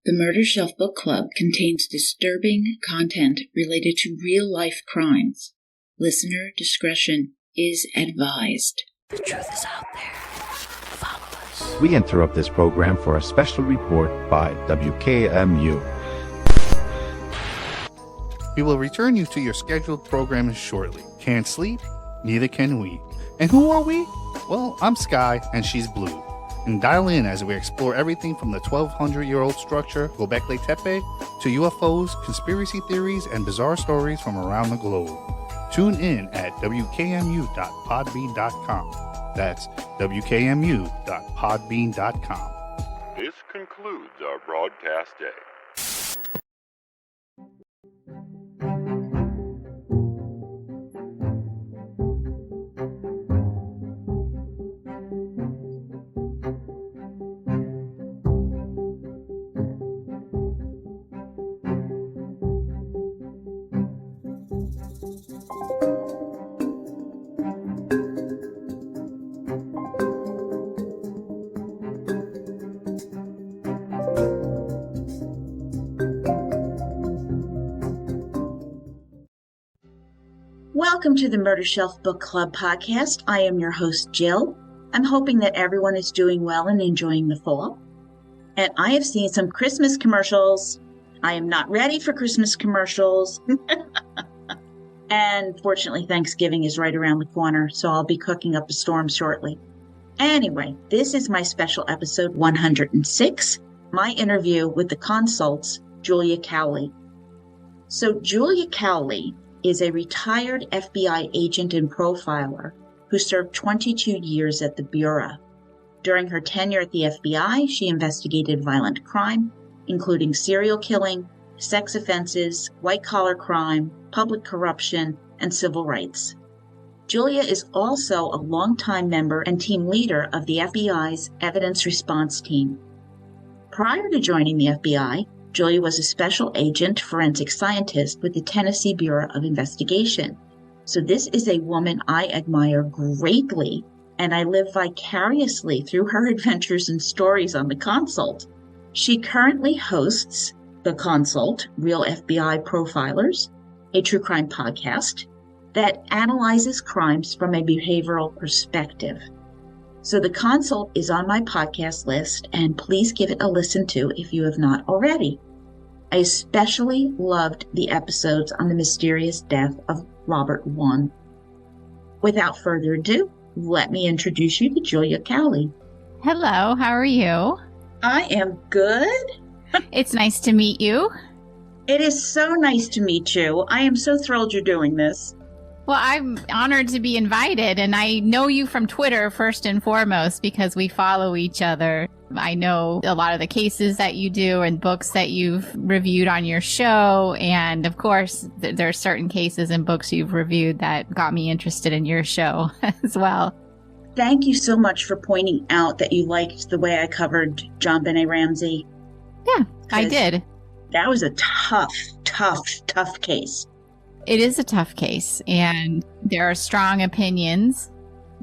The Murder Shelf Book Club contains disturbing content related to real-life crimes. Listener discretion is advised. The truth is out there. Follow us. We interrupt this program for a special report by WKMU. We will return you to your scheduled programming shortly. Can't sleep? Neither can we. And who are we? Well, I'm Sky, and she's Blue. And dial in as we explore everything from the 1,200-year-old structure, Göbekli Tepe, to UFOs, conspiracy theories, and bizarre stories from around the globe. Tune in at wkmu.podbean.com. That's wkmu.podbean.com. This concludes our broadcast day. Welcome to the Murder Shelf Book Club podcast. I am your host, Jill. I'm hoping that everyone is doing well and enjoying the fall. And I have seen some Christmas commercials. I am not ready for Christmas commercials. And fortunately, Thanksgiving is right around the corner, so I'll be cooking up a storm shortly. Anyway, this is my special episode 106, my interview with the consult's Julia Cowley. So Julia Cowley is a retired FBI agent and profiler who served 22 years at the Bureau. During her tenure at the FBI, she investigated violent crime, including serial killing, sex offenses, white-collar crime, public corruption, and civil rights. Julia is also a longtime member and team leader of the FBI's Evidence Response Team. Prior to joining the FBI, Julia was a special agent forensic scientist with the Tennessee Bureau of Investigation. So this is a woman I admire greatly, and I live vicariously through her adventures and stories on The Consult. She currently hosts The Consult, Real FBI Profilers, a true crime podcast that analyzes crimes from a behavioral perspective. So The Consult is on my podcast list, and please give it a listen to if you have not already. I especially loved the episodes on the mysterious death of Robert Wone. Without further ado, let me introduce you to Julia Cowley. Hello, how are you? I am good. It's nice to meet you. It is so nice to meet you. I am so thrilled you're doing this. Well, I'm honored to be invited, and I know you from Twitter first and foremost because we follow each other. I know a lot of the cases that you do and books that you've reviewed on your show, and of course, there are certain cases and books you've reviewed that got me interested in your show as well. Thank you so much for pointing out that you liked the way I covered JonBenet Ramsey. Yeah, I did. That was a tough case. It is a tough case, and there are strong opinions.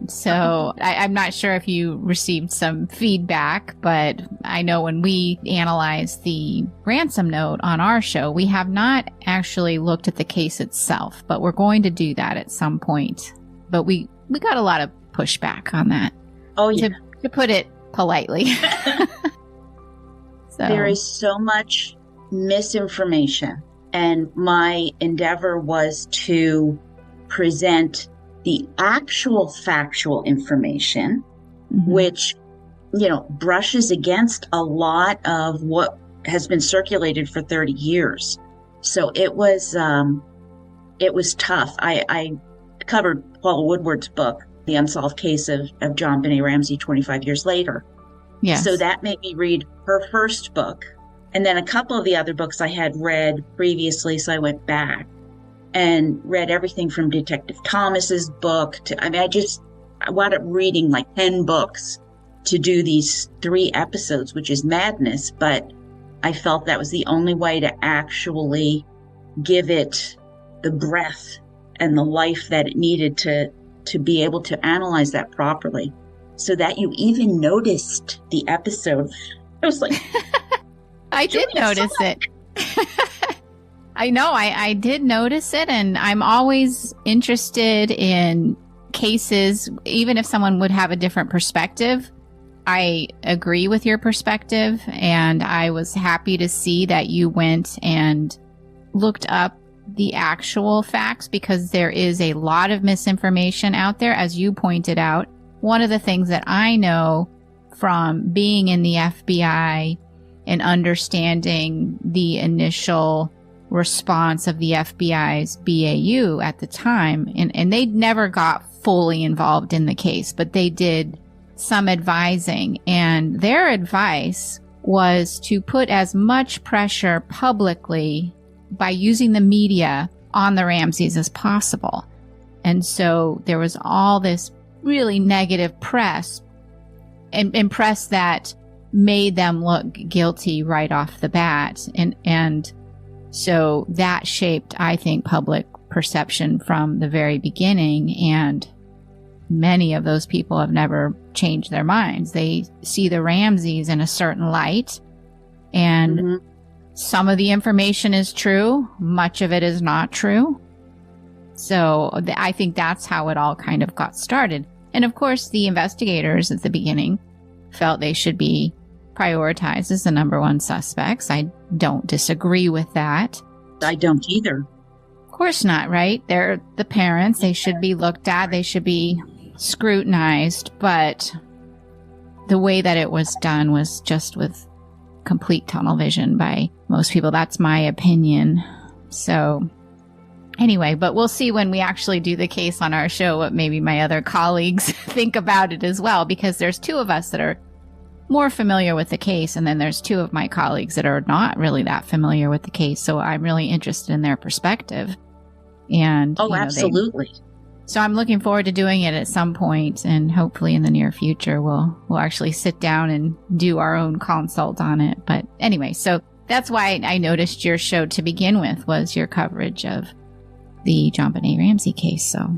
So I'm not sure if you received some feedback, but I know when we analyzed the ransom note on our show, we have not actually looked at the case itself, but we're going to do that at some point. But we got a lot of pushback on that. Oh, yeah. To put it politely. So. There is so much misinformation, and my endeavor was to present the actual factual information, which, brushes against a lot of what has been circulated for 30 years. So it was tough. I covered Paula Woodward's book, The Unsolved Case of JonBenet Ramsey 25 years later. Yes. So that made me read her first book. And then a couple of the other books I had read previously, so I went back and read everything from Detective Thomas's book to, I wound up reading like 10 books to do these 3 episodes, which is madness, but I felt that was the only way to actually give it the breadth and the life that it needed to be able to analyze that properly. So that you even noticed the episode. I was like, I did notice it. I know, I did notice it, and I'm always interested in cases, even if someone would have a different perspective. I agree with your perspective, and I was happy to see that you went and looked up the actual facts, because there is a lot of misinformation out there, as you pointed out. One of the things that I know from being in the FBI and understanding the initial response of the FBI's BAU at the time, and they never got fully involved in the case, but they did some advising, and their advice was to put as much pressure publicly by using the media on the Ramseys as possible. And so there was all this really negative press, and press that made them look guilty right off the bat. And so that shaped, I think, public perception from the very beginning. And many of those people have never changed their minds. They see the Ramseys in a certain light, and some of the information is true. Much of it is not true. So I think that's how it all kind of got started. And of course, the investigators at the beginning felt they should be prioritized as the number one suspects. I don't disagree with that. I don't either. Of course not, right? They're the parents. They should be looked at. They should be scrutinized. But the way that it was done was just with complete tunnel vision by most people. That's my opinion. So anyway, but we'll see when we actually do the case on our show what maybe my other colleagues think about it as well, because there's two of us that are more familiar with the case, and then there's two of my colleagues that are not really that familiar with the case. So I'm really interested in their perspective. And absolutely. So I'm looking forward to doing it at some point, and hopefully in the near future we'll actually sit down and do our own consult on it. But anyway, so that's why I noticed your show to begin with, was your coverage of the JonBenet Ramsey case. So,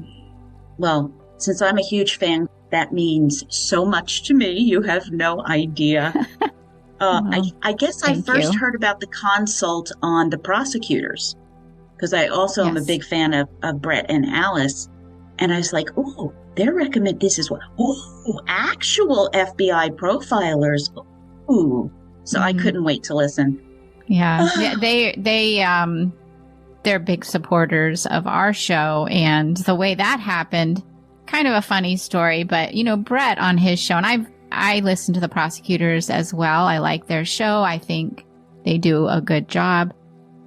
well, since I'm a huge fan, that means so much to me. You have no idea. I guess I first heard about the consult on the prosecutors, because I also am a big fan of Brett and Alice. And I was like, oh, they recommend this as well. Oh, actual FBI profilers. Ooh. So I couldn't wait to listen. Yeah. They're big supporters of our show. And the way that happened, kind of a funny story, but Brett on his show, and I listen to the prosecutors as well. I like their show. I think they do a good job.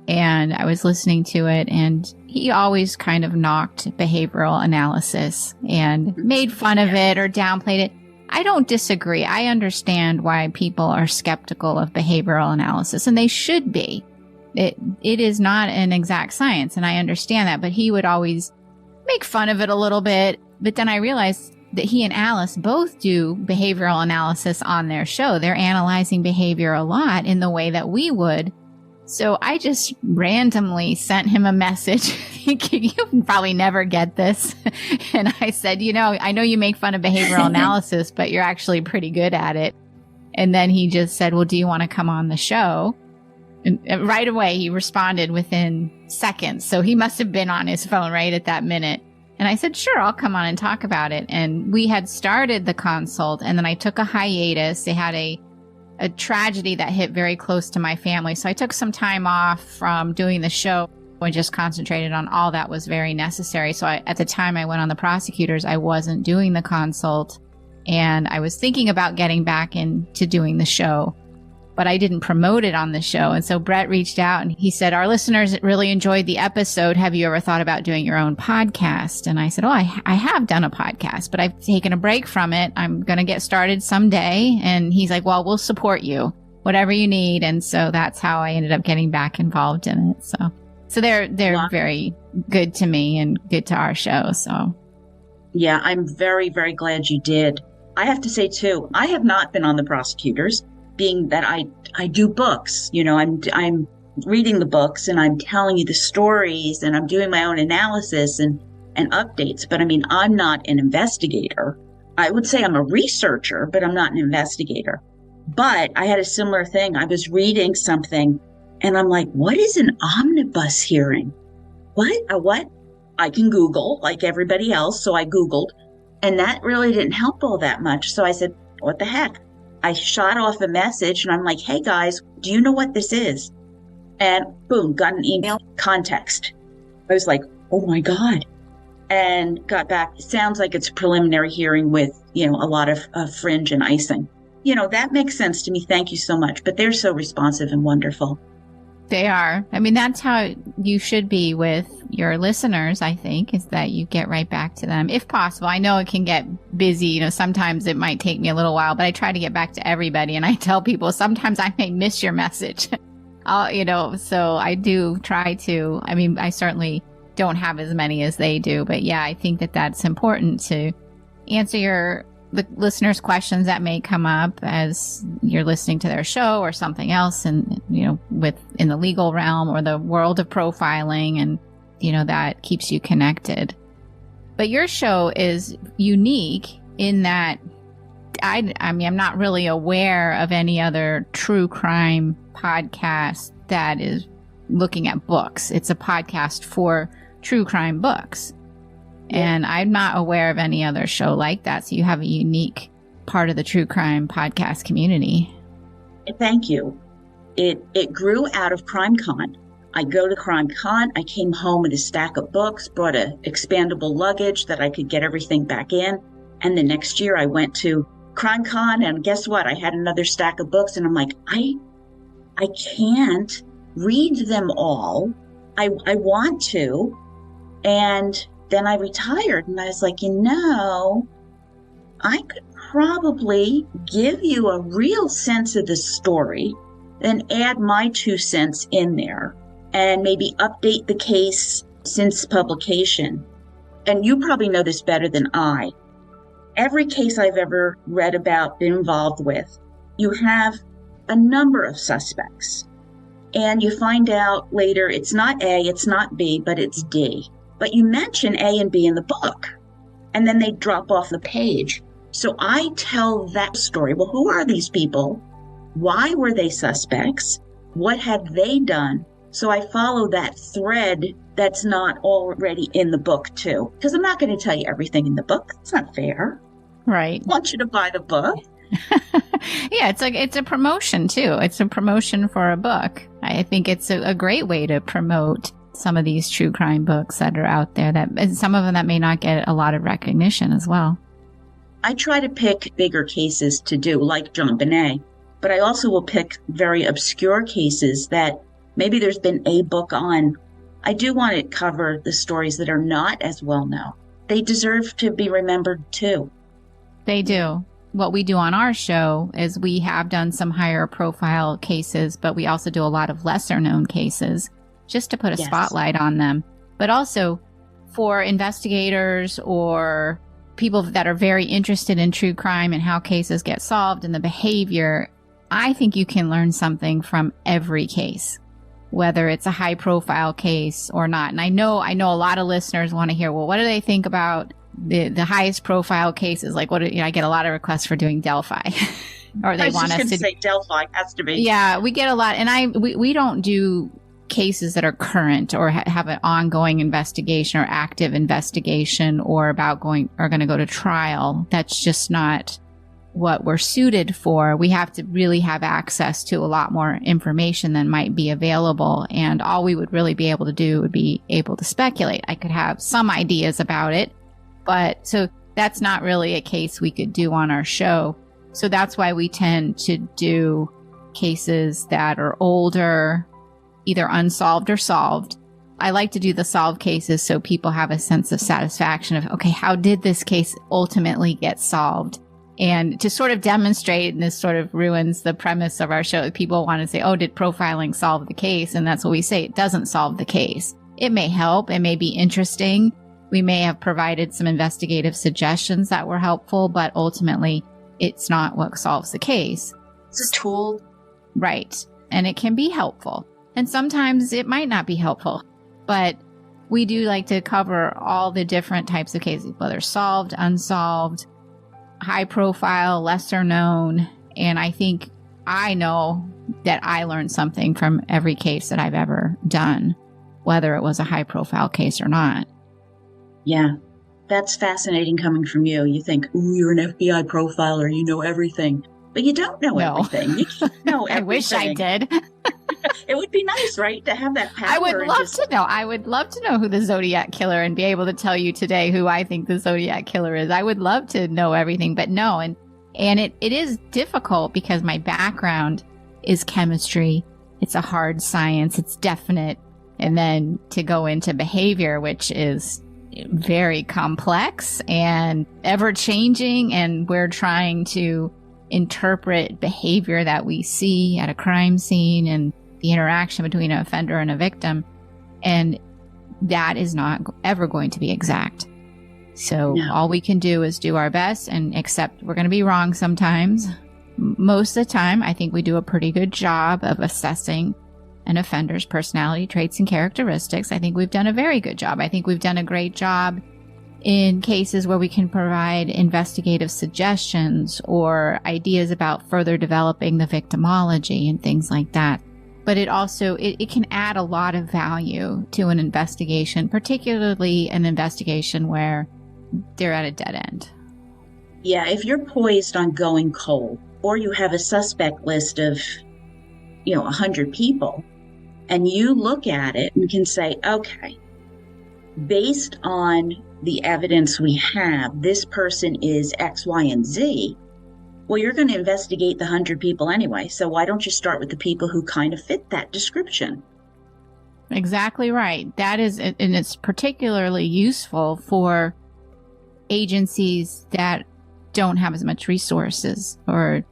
And I was listening to it, and he always kind of knocked behavioral analysis and made fun of it or downplayed it. I don't disagree. I understand why people are skeptical of behavioral analysis, and they should be. It is not an exact science, and I understand that, but he would always make fun of it a little bit. But then I realized that he and Alice both do behavioral analysis on their show. They're analyzing behavior a lot in the way that we would. So I just randomly sent him a message thinking, you probably never get this. And I said, I know you make fun of behavioral analysis, but you're actually pretty good at it. And then he just said, well, do you want to come on the show? And right away, he responded within seconds. So he must have been on his phone right at that minute. And I said, sure, I'll come on and talk about it. And we had started the consult, and then I took a hiatus. They had a tragedy that hit very close to my family. So I took some time off from doing the show and just concentrated on all that was very necessary. So at the time I went on the prosecutors, I wasn't doing the consult, and I was thinking about getting back into doing the show, but I didn't promote it on the show. And so Brett reached out and he said, our listeners really enjoyed the episode. Have you ever thought about doing your own podcast? And I said, I have done a podcast, but I've taken a break from it. I'm going to get started someday. And he's like, well, we'll support you, whatever you need. And so that's how I ended up getting back involved in it. So they're very good to me and good to our show. So yeah, I'm very, very glad you did. I have to say too, I have not been on the prosecutors, being that I do books. I'm reading the books and I'm telling you the stories and I'm doing my own analysis and updates. But I mean, I'm not an investigator. I would say I'm a researcher, but I'm not an investigator. But I had a similar thing. I was reading something and I'm like, what is an omnibus hearing? What? I can Google like everybody else. So I Googled, and that really didn't help all that much. So I said, what the heck? I shot off a message and I'm like, hey guys, do you know what this is? And boom, got an email context. I was like, oh my God. And got back. It sounds like it's a preliminary hearing with, a lot of fringe and icing. That makes sense to me. Thank you so much. But they're so responsive and wonderful. They are. I mean, that's how you should be with your listeners, I think, is that you get right back to them if possible. I know it can get busy. Sometimes it might take me a little while, but I try to get back to everybody. And I tell people sometimes I may miss your message, so I do try to. I mean, I certainly don't have as many as they do. But yeah, I think that that's important to answer the listeners' questions that may come up as you're listening to their show or something else, and in the legal realm or the world of profiling, and that keeps you connected. But your show is unique in that I'm not really aware of any other true crime podcast that is looking at books. It's a podcast for true crime books. And I'm not aware of any other show like that. So you have a unique part of the true crime podcast community. Thank you. It grew out of CrimeCon. I go to CrimeCon. I came home with a stack of books, brought a expandable luggage that I could get everything back in. And the next year I went to CrimeCon, and guess what? I had another stack of books, and I'm like, I can't read them all. I want to. And then I retired, and I was like, I could probably give you a real sense of the story, then add my 2 cents in there, and maybe update the case since publication. And you probably know this better than I. Every case I've ever read about, been involved with, you have a number of suspects. And you find out later it's not A, it's not B, but it's D. But you mention A and B in the book, and then they drop off the page. So I tell that story. Well, who are these people? Why were they suspects? What have they done? So I follow that thread that's not already in the book, too. Because I'm not going to tell you everything in the book. It's not fair. Right. I want you to buy the book. Yeah, it's a promotion, too. It's a promotion for a book. I think it's a great way to promote some of these true crime books that are out there, and some of them that may not get a lot of recognition as well. I try to pick bigger cases to do, like JonBenet, but I also will pick very obscure cases that maybe there's been a book on. I do want to cover the stories that are not as well known. They deserve to be remembered too. They do. What we do on our show is we have done some higher profile cases, but we also do a lot of lesser known cases, just to put a spotlight on them. But also for investigators or people that are very interested in true crime and how cases get solved and the behavior, I think you can learn something from every case, whether it's a high profile case or not. And I know a lot of listeners want to hear, well, what do they think about the highest profile cases? Like, I get a lot of requests for doing Delphi. Or they want us to say Delphi has to be. Yeah, we get a lot. And we don't do cases that are current or have an ongoing investigation or active investigation or going to go to trial. That's just not what we're suited for. We have to really have access to a lot more information than might be available. And all we would really be able to do would be able to speculate. I could have some ideas about it, but so that's not really a case we could do on our show. So that's why we tend to do cases that are older, either unsolved or solved. I like to do the solved cases so people have a sense of satisfaction of, okay, how did this case ultimately get solved? And to sort of demonstrate, and this sort of ruins the premise of our show, people want to say, oh, did profiling solve the case? And that's what we say. It doesn't solve the case. It may help. It may be interesting. We may have provided some investigative suggestions that were helpful, but ultimately it's not what solves the case. It's a tool. Right. And it can be helpful. And sometimes it might not be helpful, but we do like to cover all the different types of cases, whether solved, unsolved, high profile, lesser known. And I think I know that I learned something from every case that I've ever done, whether it was a high profile case or not. Yeah, that's fascinating coming from you. You think, ooh, you're an FBI profiler, you know everything. But you don't know everything. You can't know everything. I wish I did. It would be nice, right, to have that power. I would love to know. I would love to know who the Zodiac Killer and be able to tell you today who I think the Zodiac Killer is. I would love to know everything, but no. And it is difficult because my background is chemistry. It's a hard science. It's definite. And then to go into behavior, which is very complex and ever changing, and we're trying to interpret behavior that we see at a crime scene and the interaction between an offender and a victim, and that is not ever going to be exact. So all we can do is do our best and accept we're going to be wrong sometimes. Most of the time, I think we do a pretty good job of assessing an offender's personality traits and characteristics. I think we've done a very good job. I think we've done a great job in cases where we can provide investigative suggestions or ideas about further developing the victimology and things like that. But it also, it can add a lot of value to an investigation, particularly an investigation where they're at a dead end. Yeah, if you're poised on going cold, or you have a suspect list of, 100 people, and you look at it and can say, okay, based on the evidence we have, this person is X, Y, and Z. Well, you're going to investigate the 100 people anyway. So why don't you start with the people who kind of fit that description? Exactly right. That is, and it's particularly useful for agencies that don't have as much resources, or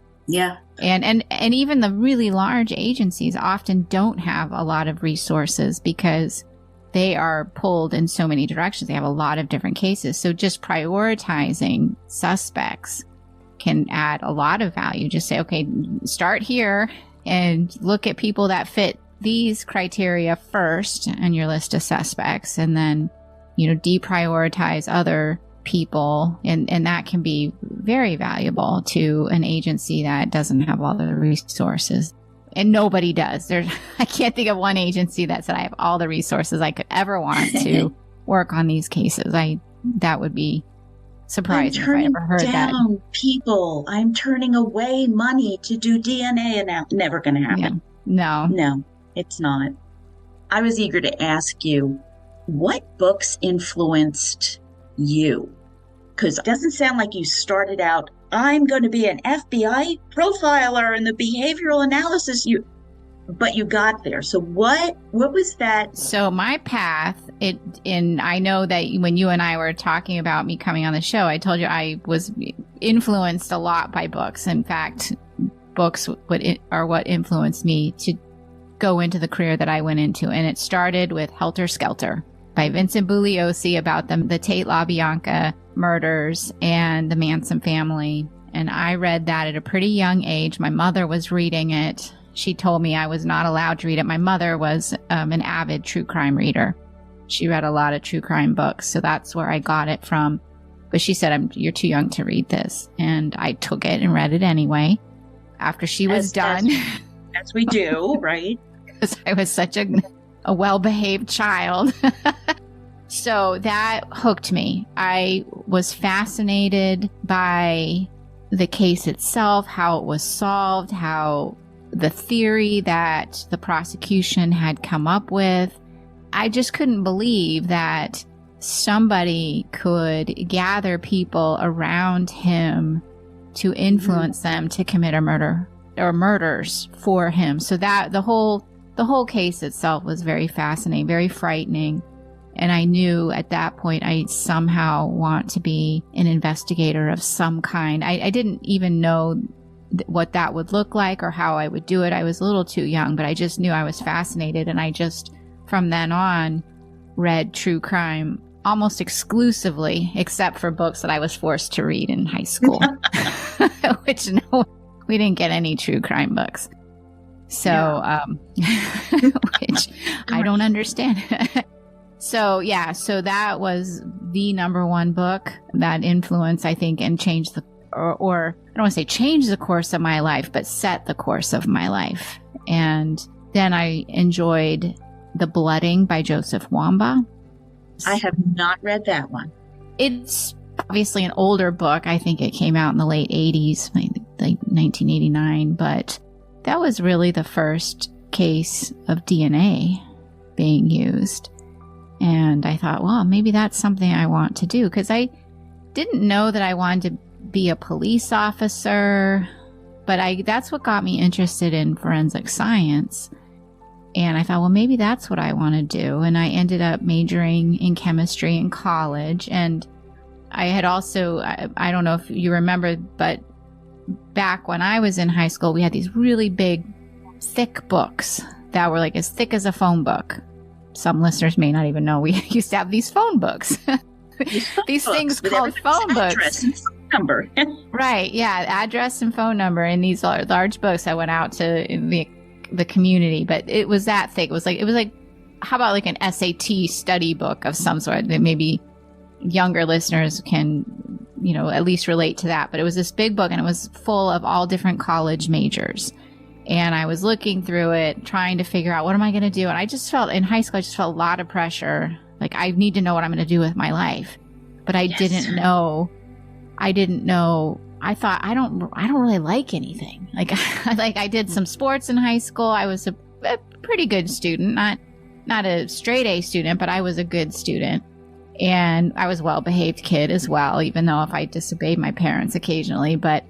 and even the really large agencies often don't have a lot of resources because they are pulled in so many directions. They have a lot of different cases. So just prioritizing suspects can add a lot of value. Just say, okay, start here and look at people that fit these criteria first on your list of suspects, and then, deprioritize other people. And that can be very valuable to an agency that doesn't have all the resources. And nobody does. I can't think of one agency that said I have all the resources I could ever want to work on these cases. That would be surprising if I ever heard that. People, I'm turning away money to do DNA, and never going to happen. Yeah. No, it's not. I was eager to ask you, what books influenced you? Because it doesn't sound like you started out, I'm going to be an FBI profiler in the behavioral analysis. But you got there. So what was that? So my path, I know that when you and I were talking about me coming on the show, I told you I was influenced a lot by books. In fact, books are what influenced me to go into the career that I went into. And it started with Helter Skelter by Vincent Bugliosi about the Tate LaBianca murders and the Manson family. And I read that at a pretty young age. My mother was reading it. She told me I was not allowed to read it. My mother was an avid true crime reader. She read a lot of true crime books. So that's where I got it from. But she said, you're too young to read this. And I took it and read it anyway. After she was done. As we do, right? Because I was such a well-behaved child. So that hooked me. I was fascinated by the case itself, how it was solved, how the theory that the prosecution had come up with. I just couldn't believe that somebody could gather people around him to influence them to commit a murder or murders for him. So that the whole case itself was very fascinating, very frightening. And I knew at that point I somehow want to be an investigator of some kind. I didn't even know what that would look like or how I would do it. I was a little too young, but I just knew I was fascinated. And I just, from then on, read true crime almost exclusively, except for books that I was forced to read in high school, which we didn't get any true crime books. So, which I don't understand. So that was the number one book that influenced, I think, and changed or I don't want to say change the course of my life, but set the course of my life. And then I enjoyed The Blooding by Joseph Wamba. I have not read that one. It's obviously an older book. I think it came out in the late 80s, like 1989, but that was really the first case of DNA being used. And I thought, well, maybe that's something I want to do, because I didn't know that I wanted to be a police officer, but that's what got me interested in forensic science. And I thought, well, maybe that's what I want to do. And I ended up majoring in chemistry in college. And I had also, I don't know if you remember, but back when I was in high school, we had these really big, thick books that were like as thick as a phone book. Some listeners may not even know we used to have these phone books. These things called phone books. Address and phone number. Right, yeah, address and phone number in these large books that went out to the community. But it was that thick. It was like, how about like an SAT study book of some sort that maybe younger listeners can, at least relate to that. But it was this big book, and it was full of all different college majors. And I was looking through it, trying to figure out, what am I going to do? And I just felt, in high school, a lot of pressure. Like, I need to know what I'm going to do with my life. But I didn't know. I thought, I don't really like anything. Like I did some sports in high school. I was a pretty good student, not a straight A student, but I was a good student. And I was a well-behaved kid as well, even though if I disobeyed my parents occasionally. But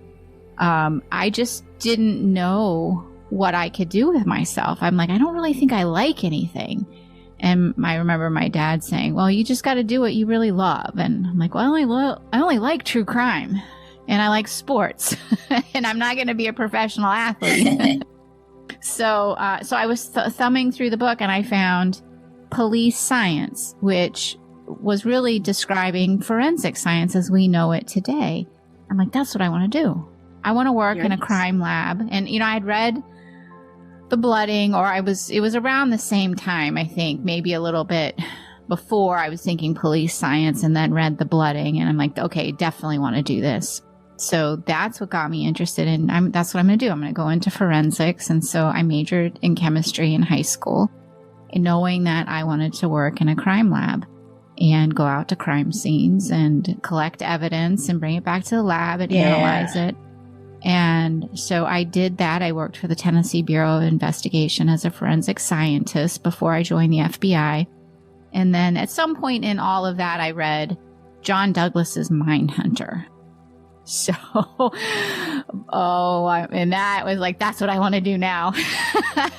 I just didn't know what I could do with myself. I'm like, I don't really think I like anything. And I remember my dad saying, well, you just got to do what you really love. And I'm like, well, I only like true crime, and I like sports, and I'm not going to be a professional athlete. So I was thumbing through the book, and I found police science, which was really describing forensic science as we know it today. I'm like, that's what I want to do. I want to work in a crime lab. And, I had read The Blooding, or it was around the same time, I think, maybe a little bit before I was thinking police science, and then read The Blooding. And I'm like, okay, definitely want to do this. So that's what got me interested in, that's what I'm going to do. I'm going to go into forensics. And so I majored in chemistry in high school, knowing that I wanted to work in a crime lab and go out to crime scenes and collect evidence and bring it back to the lab and analyze it. And so I did that. I worked for the Tennessee Bureau of Investigation as a forensic scientist before I joined the FBI. And then at some point in all of that, I read John Douglas's Mindhunter. So, and that was like, that's what I want to do now.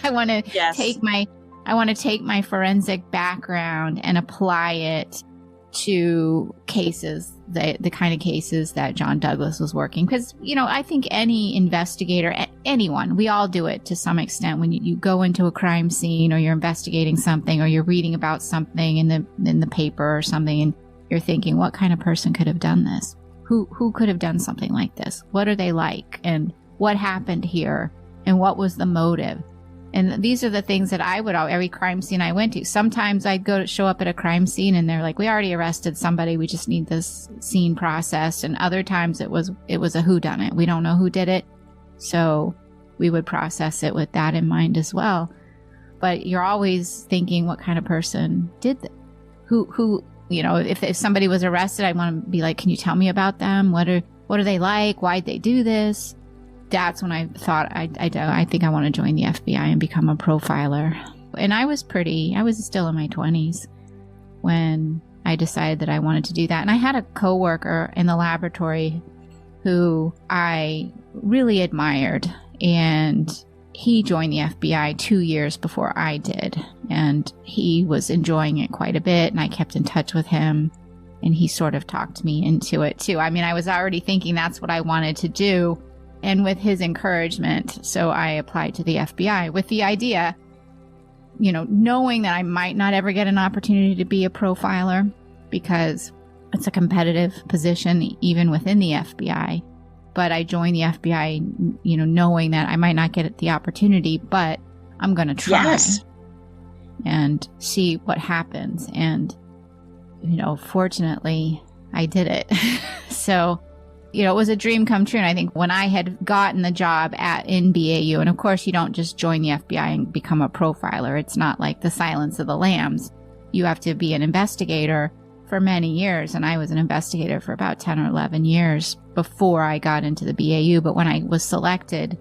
I want to take my forensic background and apply it to cases, the kind of cases that John Douglas was working. Because, I think any investigator, anyone, we all do it to some extent. When you go into a crime scene, or you're investigating something, or you're reading about something in the paper or something, and you're thinking, what kind of person could have done this? Who could have done something like this? What are they like? And what happened here? And what was the motive? And these are the things that every crime scene I went to. Sometimes I'd show up at a crime scene, and they're like, we already arrested somebody. We just need this scene processed. And other times it was a whodunit. We don't know who did it. So we would process it with that in mind as well. But you're always thinking, what kind of person did that? Who if somebody was arrested, I want to be like, can you tell me about them? What are they like? Why'd they do this? That's when I thought, I think I want to join the FBI and become a profiler. And I was still in my 20s when I decided that I wanted to do that. And I had a coworker in the laboratory who I really admired, and he joined the FBI 2 years before I did. And he was enjoying it quite a bit, and I kept in touch with him, and he sort of talked me into it too. I mean, I was already thinking that's what I wanted to do. And with his encouragement, so I applied to the FBI with the idea, knowing that I might not ever get an opportunity to be a profiler, because it's a competitive position even within the FBI. But I joined the FBI, knowing that I might not get the opportunity, but I'm going to try and see what happens. And, fortunately, I did it. So it was a dream come true. And I think when I had gotten the job in BAU, and of course you don't just join the FBI and become a profiler. It's not like the Silence of the Lambs. You have to be an investigator for many years. And I was an investigator for about 10 or 11 years before I got into the BAU. But when I was selected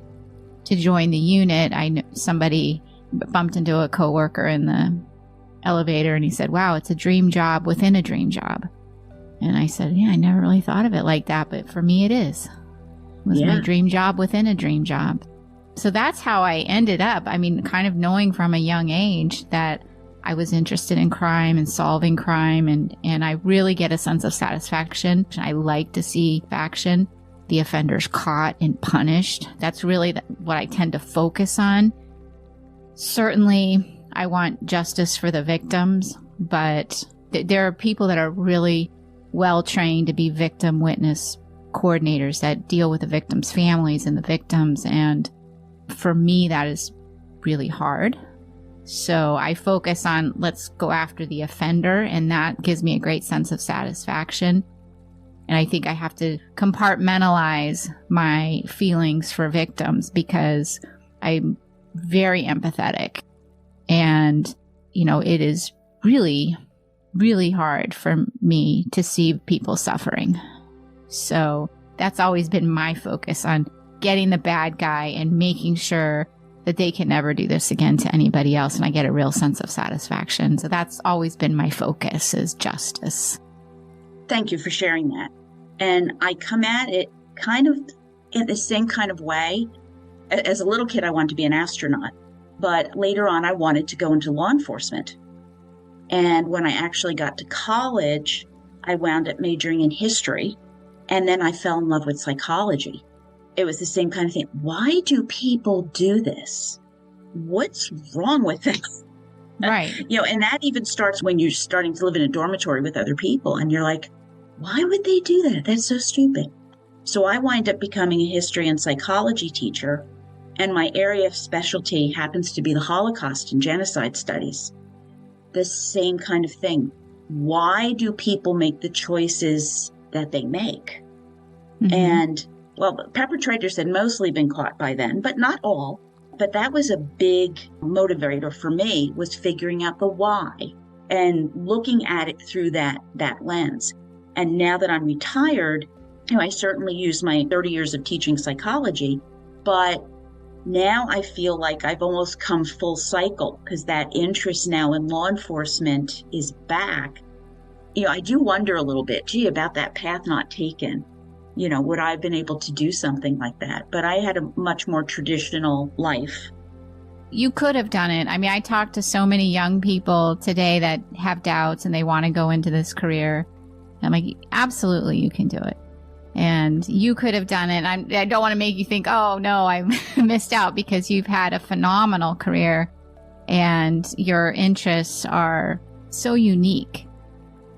to join the unit, somebody bumped into a coworker in the elevator and he said, "Wow, it's a dream job within a dream job." And I said, "Yeah, I never really thought of it like that, but for me it is. It was my dream job within a dream job." So that's how I ended up. I mean, kind of knowing from a young age that I was interested in crime and solving crime, and I really get a sense of satisfaction. I like to see action, the offenders caught and punished. That's really what I tend to focus on. Certainly, I want justice for the victims, but there are people that are really well trained to be victim witness coordinators that deal with the victims' families and the victims. And for me, that is really hard. So I focus on let's go after the offender, and that gives me a great sense of satisfaction. And I think I have to compartmentalize my feelings for victims because I'm very empathetic. And, it is really, really hard for me to see people suffering. So that's always been my focus, on getting the bad guy and making sure that they can never do this again to anybody else. And I get a real sense of satisfaction. So that's always been my focus, is justice. Thank you for sharing that. And I come at it kind of in the same kind of way. As a little kid, I wanted to be an astronaut. But later on, I wanted to go into law enforcement. And when I actually got to college, I wound up majoring in history. And then I fell in love with psychology. It was the same kind of thing. Why do people do this? What's wrong with them? Right. And that even starts when you're starting to live in a dormitory with other people. And you're like, why would they do that? That's so stupid. So I wind up becoming a history and psychology teacher. And my area of specialty happens to be the Holocaust and genocide studies. The same kind of thing. Why do people make the choices that they make? Mm-hmm. And, well, perpetrators had mostly been caught by then, but not all. But that was a big motivator for me, was figuring out the why and looking at it through that lens. And now that I'm retired, I certainly use my 30 years of teaching psychology, but now I feel like I've almost come full cycle because that interest now in law enforcement is back. I do wonder a little bit, about that path not taken. Would I have been able to do something like that? But I had a much more traditional life. You could have done it. I mean, I talk to so many young people today that have doubts and they want to go into this career. I'm like, absolutely, you can do it. And you could have done it. I don't want to make you think, oh, no, I missed out, because you've had a phenomenal career and your interests are so unique.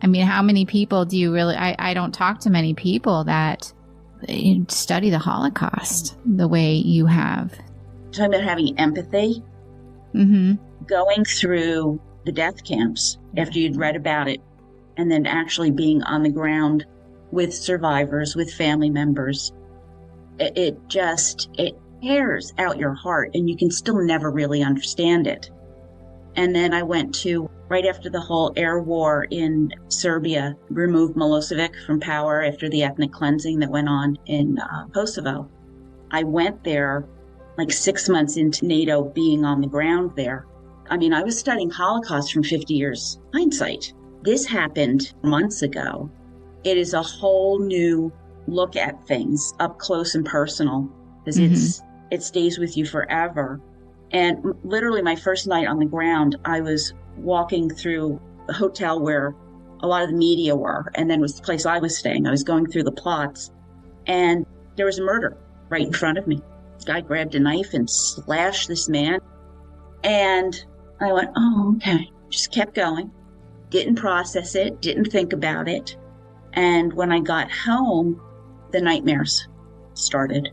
I mean, how many people do you really... I don't talk to many people that study the Holocaust the way you have. Talking about having empathy, going through the death camps after you'd read about it, and then actually being on the ground with survivors, with family members. It tears out your heart, and you can still never really understand it. And then I went to, right after the whole air war in Serbia, removed Milosevic from power after the ethnic cleansing that went on in Kosovo. I went there like 6 months into NATO being on the ground there. I mean, I was studying Holocaust from 50 years hindsight. This happened months ago. It is a whole new look at things up close and personal, because it stays with you forever. And literally my first night on the ground, I was walking through the hotel where a lot of the media were, and then was the place I was staying. I was going through the plots, and there was a murder right in front of me. This guy grabbed a knife and slashed this man. And I went, oh, okay. Just kept going. Didn't process it, didn't think about it. And when I got home, the nightmares started.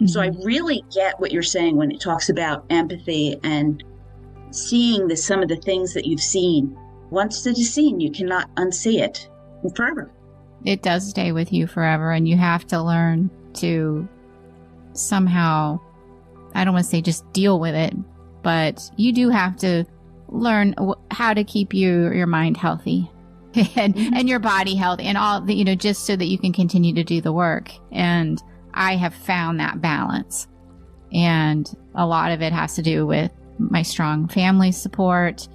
So I really get what you're saying when it talks about empathy and seeing some of the things that you've seen. Once it is seen, you cannot unsee it forever. It does stay with you forever, and you have to learn to somehow, I don't want to say just deal with it, but you do have to learn how to keep your mind healthy and your body healthy and all the, just so that you can continue to do the work. And I have found that balance. And a lot of it has to do with my strong family support.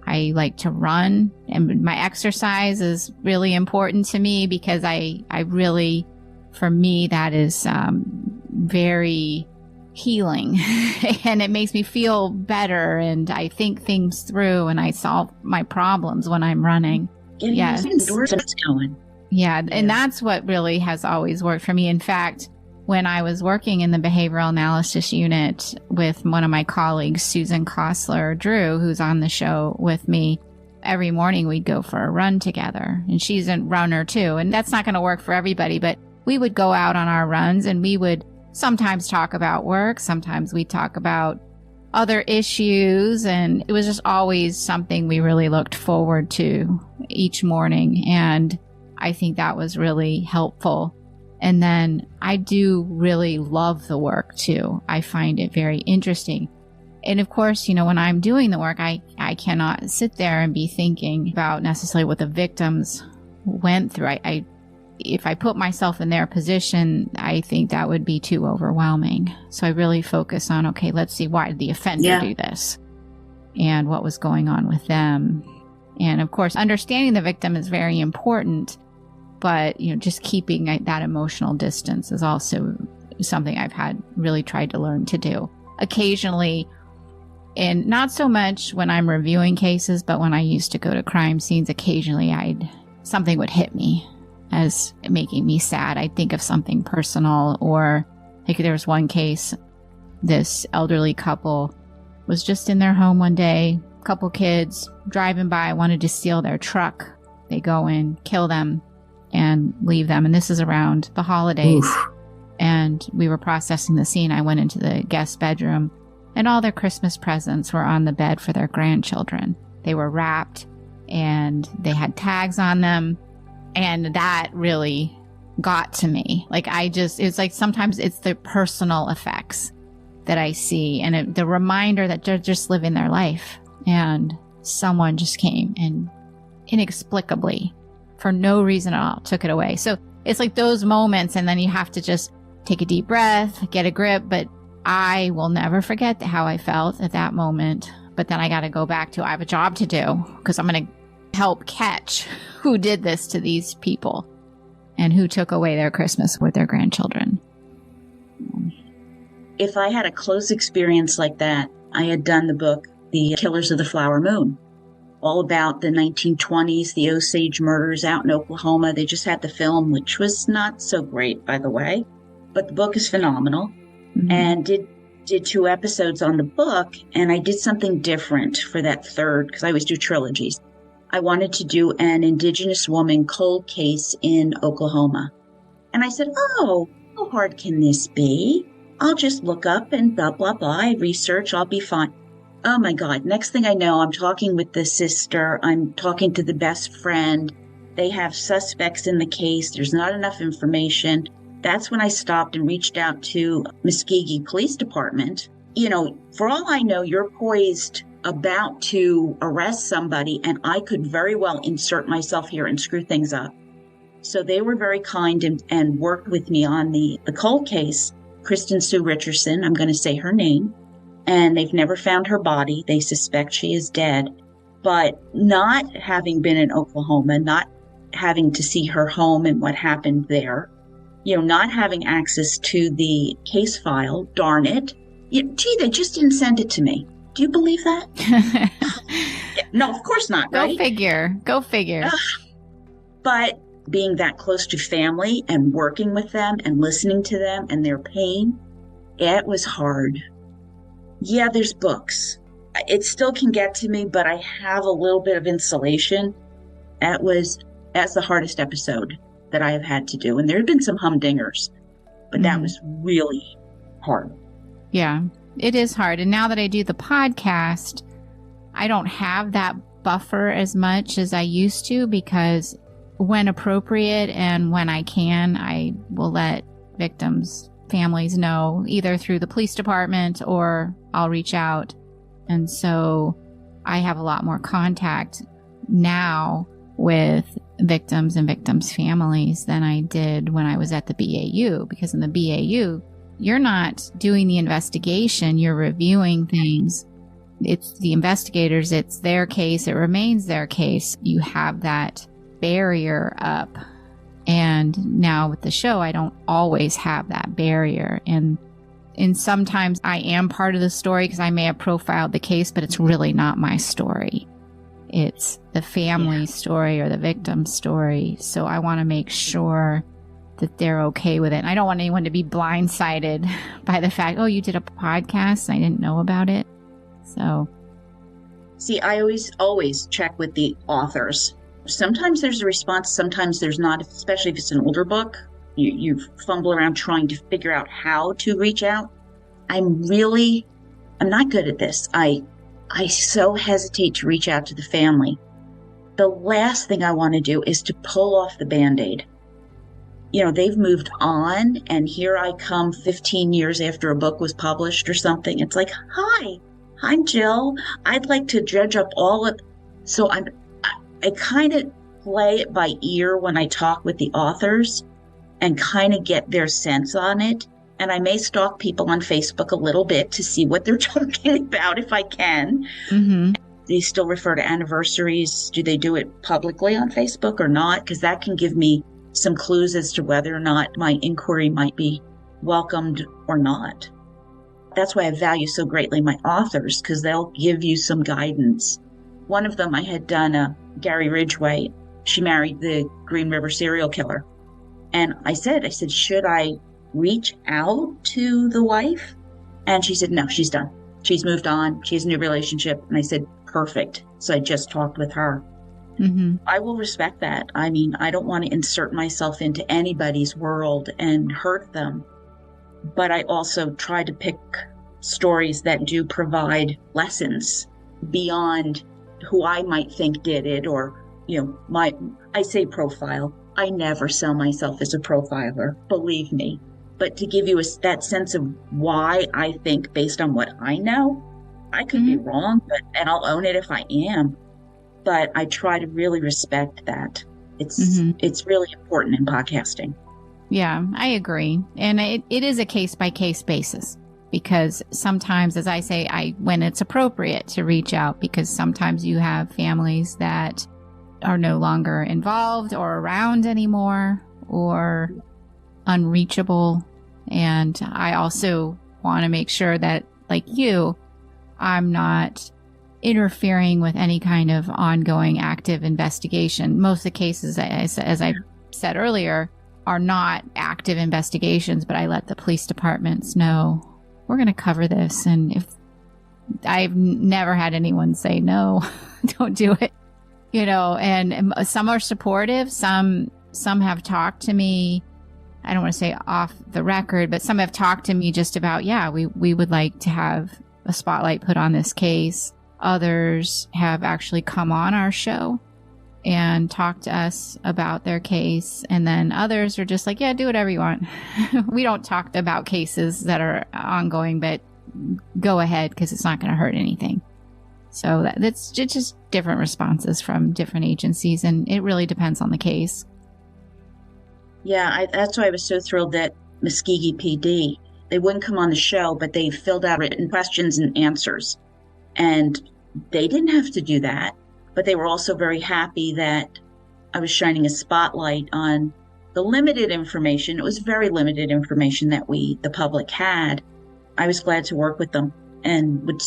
I like to run, and my exercise is really important to me because I really, for me, that is very healing and it makes me feel better, and I think things through and I solve my problems when I'm running. Yes. Yeah, and that's what really has always worked for me. In fact, when I was working in the behavioral analysis unit with one of my colleagues, Susan Kostler Drew, who's on the show with me, every morning we'd go for a run together. And she's a runner too. And that's not going to work for everybody, but we would go out on our runs and we would sometimes talk about work. Sometimes we talk about other issues. And it was just always something we really looked forward to each morning. And I think that was really helpful. And then I do really love the work too. I find it very interesting. And of course, when I'm doing the work, I cannot sit there and be thinking about necessarily what the victims went through. If I put myself in their position, I think that would be too overwhelming. So I really focus on, okay, let's see, why did the offender do this? And what was going on with them? And of course, understanding the victim is very important. But, just keeping that emotional distance is also something I've really tried to learn to do. Occasionally, and not so much when I'm reviewing cases, but when I used to go to crime scenes, occasionally something would hit me as making me sad. I'd think of something personal, or like there was one case, this elderly couple was just in their home one day, couple kids driving by, wanted to steal their truck. They go in, kill them, and leave them. And this is around the holidays. Oof. And we were processing the scene. I went into the guest bedroom, and all their Christmas presents were on the bed for their grandchildren. They were wrapped and they had tags on them. And that really got to me. It's like sometimes it's the personal effects that I see, and the reminder that they're just living their life. And someone just came and inexplicably, for no reason at all, took it away. So it's like those moments, and then you have to just take a deep breath, get a grip. But I will never forget how I felt at that moment. But then I got to go back to, I have a job to do, because I'm going to help catch who did this to these people and who took away their Christmas with their grandchildren. If I had a close experience like that, I had done the book, The Killers of the Flower Moon, all about the 1920s, the Osage murders out in Oklahoma. They just had the film, which was not so great, by the way, but the book is phenomenal. Mm-hmm. And did 2 episodes on the book, and I did something different for that third, because I always do trilogies. I wanted to do an Indigenous woman cold case in Oklahoma. And I said, how hard can this be? I'll just look up and blah, blah, blah. I research, I'll be fine. Oh my God. Next thing I know, I'm talking with the sister. I'm talking to the best friend. They have suspects in the case. There's not enough information. That's when I stopped and reached out to Muskogee Police Department. For all I know, you're poised about to arrest somebody, and I could very well insert myself here and screw things up. So they were very kind and worked with me on the cold case. Kristen Sue Richardson, I'm going to say her name. And they've never found her body. They suspect she is dead. But not having been in Oklahoma, not having to see her home and what happened there, not having access to the case file, darn it. They just didn't send it to me. Do you believe that? No, of course not, right? Go figure. But being that close to family and working with them and listening to them and their pain, it was hard. Yeah, there's books. It still can get to me, but I have a little bit of insulation. That's the hardest episode that I have had to do. And there have been some humdingers, but that was really hard. Yeah, it is hard. And now that I do the podcast, I don't have that buffer as much as I used to, because when appropriate and when I can, I will let victims' families know, either through the police department or I'll reach out. And so I have a lot more contact now with victims and victims' families than I did when I was at the BAU, because in the BAU, you're not doing the investigation, you're reviewing things. It's the investigators, it's their case, it remains their case. You have that barrier up. And now with the show, I don't always have that barrier. And sometimes I am part of the story because I may have profiled the case, but it's really not my story. It's the family's story or the victim's story. So I want to make sure that they're okay with it. And I don't want anyone to be blindsided by the fact, oh, you did a podcast and I didn't know about it. So, see, I always check with the authors. Sometimes there's a response, sometimes there's not, especially if it's an older book. You fumble around trying to figure out how to reach out. I'm not good at this. I so hesitate to reach out to the family. The last thing I want to do is to pull off the Band-Aid. You know, they've moved on, and here I come 15 years after a book was published or something. It's like, hi, I'm Jill. I'd like to dredge up all of... So I kind of play it by ear when I talk with the authors and kind of get their sense on it. And I may stalk people on Facebook a little bit to see what they're talking about if I can. mm-hmm. They still refer to anniversaries. Do they do it publicly on Facebook or not? Because that can give me some clues as to whether or not my inquiry might be welcomed or not. That's why I value so greatly my authors, because they'll give you some guidance. One of them I had done, Gary Ridgway. She married the Green River serial killer. And I said, should I reach out to the wife? And she said, no, she's done. She's moved on. She has a new relationship. And I said, perfect. So I just talked with her. Mm-hmm. I will respect that. I mean, I don't want to insert myself into anybody's world and hurt them. But I also try to pick stories that do provide lessons beyond who I might think did it, or, you know, I say profile. I never sell myself as a profiler, believe me. But to give you that sense of why I think based on what I know, I could be wrong, and I'll own it if I am. But I try to really respect that. It's really important in podcasting. Yeah, I agree. And it is a case-by-case basis, because sometimes, as I say, when it's appropriate to reach out, because sometimes you have families that are no longer involved or around anymore or unreachable. And I also want to make sure that, like you, I'm not interfering with any kind of ongoing active investigation. Most of the cases, as I said earlier, are not active investigations, but I let the police departments know, we're going to cover this. And if I've never had anyone say, no, don't do it. You know, and some are supportive. Some have talked to me. I don't want to say off the record, but some have talked to me just about, we would like to have a spotlight put on this case. Others have actually come on our show and talked to us about their case. And then others are just like, yeah, do whatever you want. We don't talk about cases that are ongoing, but go ahead, because it's not going to hurt anything. So that's just different responses from different agencies, and it really depends on the case. Yeah, that's why I was so thrilled that Muskogee PD, they wouldn't come on the show, but they filled out written questions and answers. And they didn't have to do that, but they were also very happy that I was shining a spotlight on the limited information. It was very limited information that the public had. I was glad to work with them. And would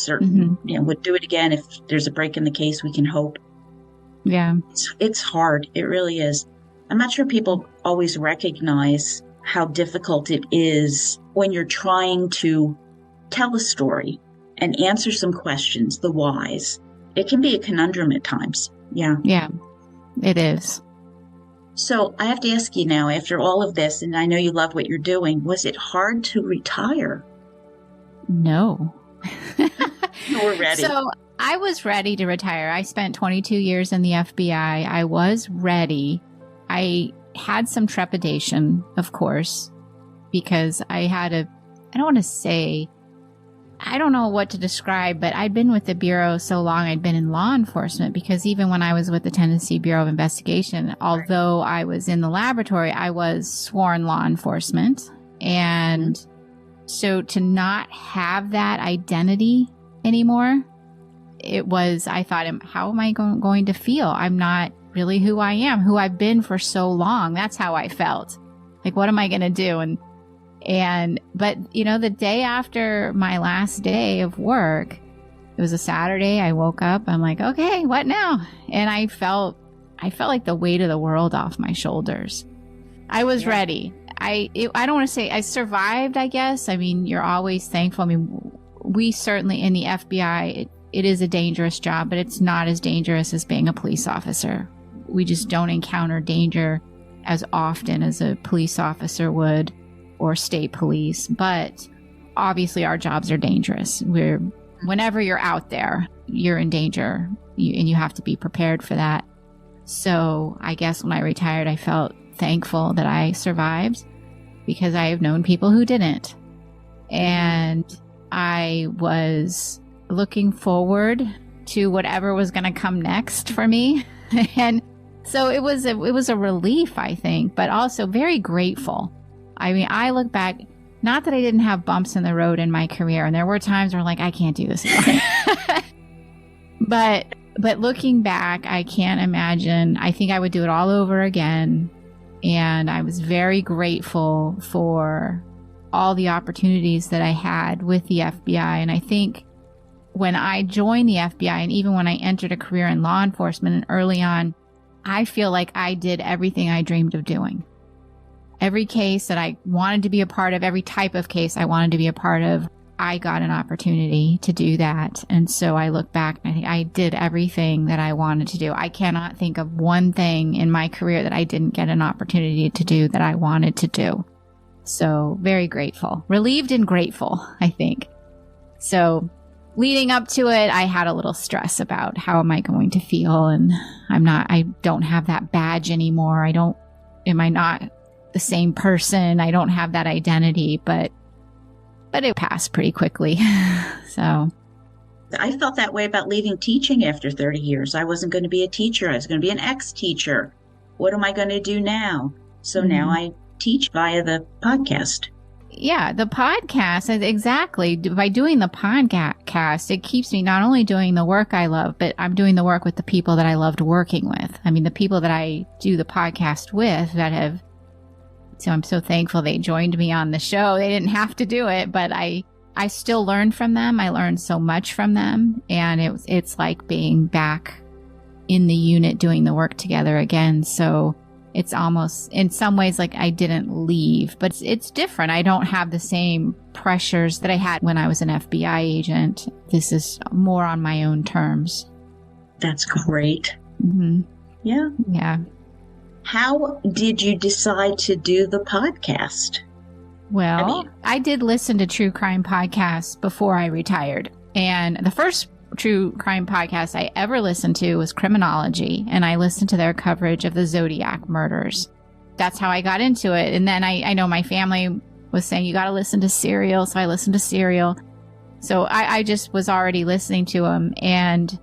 would do it again if there's a break in the case. We can hope. Yeah, it's hard. It really is. I'm not sure people always recognize how difficult it is when you're trying to tell a story and answer some questions, the whys. It can be a conundrum at times. Yeah. Yeah, it is. So I have to ask you now, after all of this, and I know you love what you're doing, was it hard to retire? No. You were ready. So I was ready to retire. I spent 22 years in the FBI. I was ready. I had some trepidation, of course, because I don't know what to describe, but I'd been with the Bureau so long, I'd been in law enforcement, because even when I was with the Tennessee Bureau of Investigation, although I was in the laboratory, I was sworn law enforcement. And so to not have that identity anymore, I thought, how am I going to feel? I'm not really who I am, who I've been for so long. That's how I felt. Like, what am I going to do? But the day after my last day of work, it was a Saturday. I woke up. I'm like, okay, what now? And I felt like the weight of the world off my shoulders. I was ready. I don't want to say I survived, I guess. I mean, you're always thankful. I mean, we certainly in the FBI, it is a dangerous job, but it's not as dangerous as being a police officer. We just don't encounter danger as often as a police officer would, or state police. But obviously our jobs are dangerous. Whenever you're out there, you're in danger, and you have to be prepared for that. So I guess when I retired, I felt thankful that I survived, because I have known people who didn't. And I was looking forward to whatever was going to come next for me. And so it was a relief, I think, but also very grateful. I mean, I look back, not that I didn't have bumps in the road in my career, and there were times where I can't do this anymore. But looking back, I can't imagine. I think I would do it all over again. And I was very grateful for all the opportunities that I had with the FBI. And I think when I joined the FBI, and even when I entered a career in law enforcement and early on, I feel like I did everything I dreamed of doing. Every case that I wanted to be a part of, every type of case I wanted to be a part of, I got an opportunity to do that. And so I look back and I think I did everything that I wanted to do. I cannot think of one thing in my career that I didn't get an opportunity to do that I wanted to do. So very grateful, relieved and grateful, I think. So leading up to it, I had a little stress about how am I going to feel? And I don't have that badge anymore. Am I not the same person? I don't have that identity, but it passed pretty quickly. So I felt that way about leaving teaching after 30 years. I wasn't going to be a teacher. I was going to be an ex-teacher. What am I going to do now? So now I teach via the podcast. Yeah, the podcast, exactly. By doing the podcast, it keeps me not only doing the work I love, but I'm doing the work with the people that I loved working with. I mean, the people that I do the podcast with so I'm so thankful they joined me on the show. They didn't have to do it, but I still learned from them. I learned so much from them. And it's like being back in the unit doing the work together again. So it's almost in some ways like I didn't leave, but it's different. I don't have the same pressures that I had when I was an FBI agent. This is more on my own terms. That's great. Mm-hmm. Yeah. Yeah. How did you decide to do the podcast? Well, I did listen to true crime podcasts before I retired. And the first true crime podcast I ever listened to was Criminology. And I listened to their coverage of the Zodiac murders. That's how I got into it. And then I know my family was saying, you got to listen to Serial. So I listened to Serial. So I just was already listening to them. And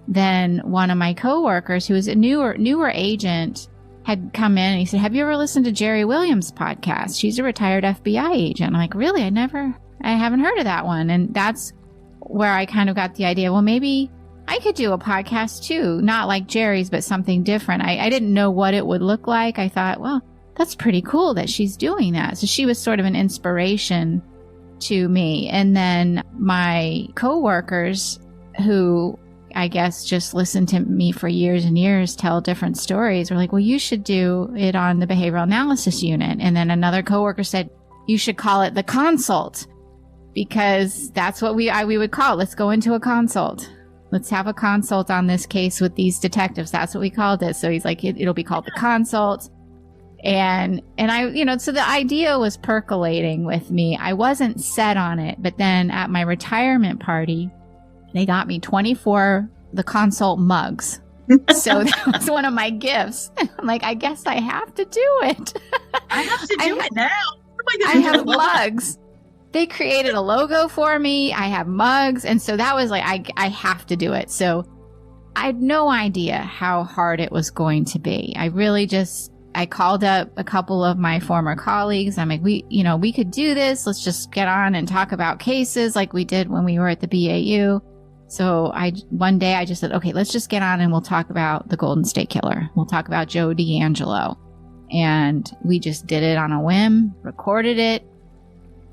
then one of my coworkers, who was a newer agent, had come in and he said, have you ever listened to Jerry Williams' podcast? She's a retired FBI agent. I'm like, really? I haven't heard of that one. And that's where I kind of got the idea, well, maybe I could do a podcast too. Not like Jerry's, but something different. I didn't know what it would look like. I thought, well, that's pretty cool that she's doing that. So she was sort of an inspiration to me. And then my coworkers, who I guess just listened to me for years and years tell different stories, were like, well, you should do it on the behavioral analysis unit. And then another coworker said, you should call it the consult, because that's what we would call it. Let's go into a consult. Let's have a consult on this case with these detectives. That's what we called it. So he's like, it'll be called the consult. And I, so the idea was percolating with me. I wasn't set on it, but then at my retirement party, they got me 24 the consult mugs. So that was one of my gifts. I'm like, I guess I have to do it. I have to do it now. I have mugs. They created a logo for me. I have mugs. And so that was like, I have to do it. So I had no idea how hard it was going to be. I called up a couple of my former colleagues. I'm like, we could do this. Let's just get on and talk about cases like we did when we were at the BAU. So one day I just said, okay, let's just get on and we'll talk about the Golden State Killer. We'll talk about Joe DeAngelo. And we just did it on a whim, recorded it,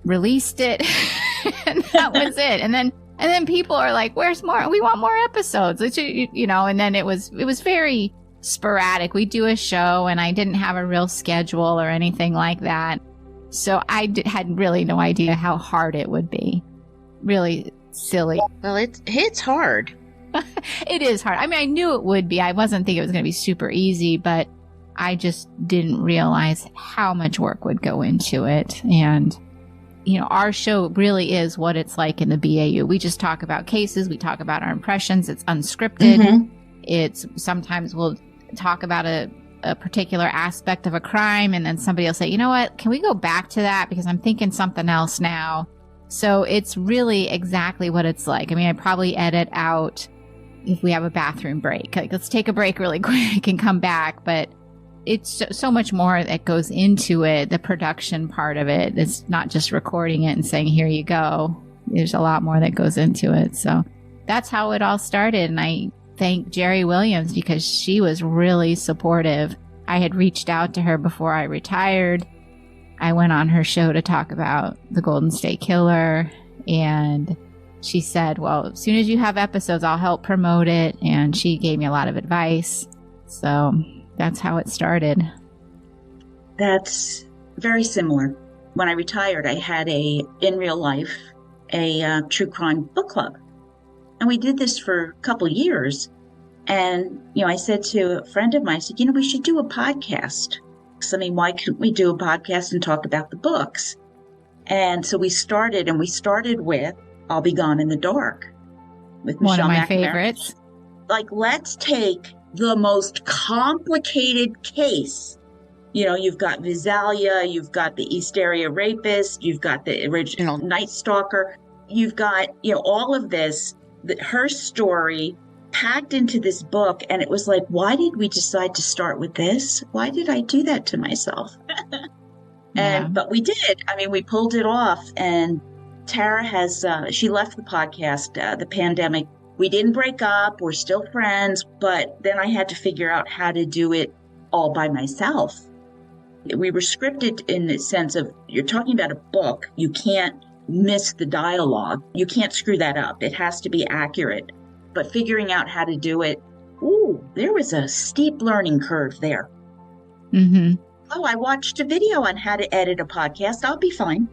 released it, and that was it. And then people are like, where's more? We want more episodes. And then it was very sporadic. We do a show and I didn't have a real schedule or anything like that. So I had really no idea how hard it would be. Really silly. Well, it's hard. It is hard. I mean, I knew it would be. I wasn't thinking it was going to be super easy, but I just didn't realize how much work would go into it. And, our show really is what it's like in the BAU. We just talk about cases. We talk about our impressions. It's unscripted. Mm-hmm. Sometimes we'll talk about a particular aspect of a crime, and then somebody will say, you know what, can we go back to that? Because I'm thinking something else now. So it's really exactly what it's like. I mean, I probably edit out if we have a bathroom break. Like, let's take a break really quick and come back. But it's so much more that goes into it, the production part of it. It's not just recording it and saying, here you go. There's a lot more that goes into it. So that's how it all started. And I thank Jerry Williams because she was really supportive. I had reached out to her before I retired. I went on her show to talk about the Golden State Killer, and she said, well, as soon as you have episodes, I'll help promote it. And she gave me a lot of advice. So that's how it started. That's very similar. When I retired, I had in real life, a true crime book club. And we did this for a couple years. And, I said to a friend of mine, I said, we should do a podcast. I mean, why couldn't we do a podcast and talk about the books? And so we started with I'll Be Gone in the Dark with Michelle One of my McNamara. favorites. Like, let's take the most complicated case. You've got Visalia, you've got the East Area Rapist, you've got the original Night Stalker, you've got, all of this, her story packed into this book. And it was like, why did we decide to start with this? Why did I do that to myself? But we did. I mean, we pulled it off. And Tara she left the podcast, the pandemic. We didn't break up. We're still friends. But then I had to figure out how to do it all by myself. We were scripted in the sense of, you're talking about a book. You can't miss the dialogue. You can't screw that up. It has to be accurate. But figuring out how to do it, there was a steep learning curve there. Mm-hmm. Oh, I watched a video on how to edit a podcast. I'll be fine.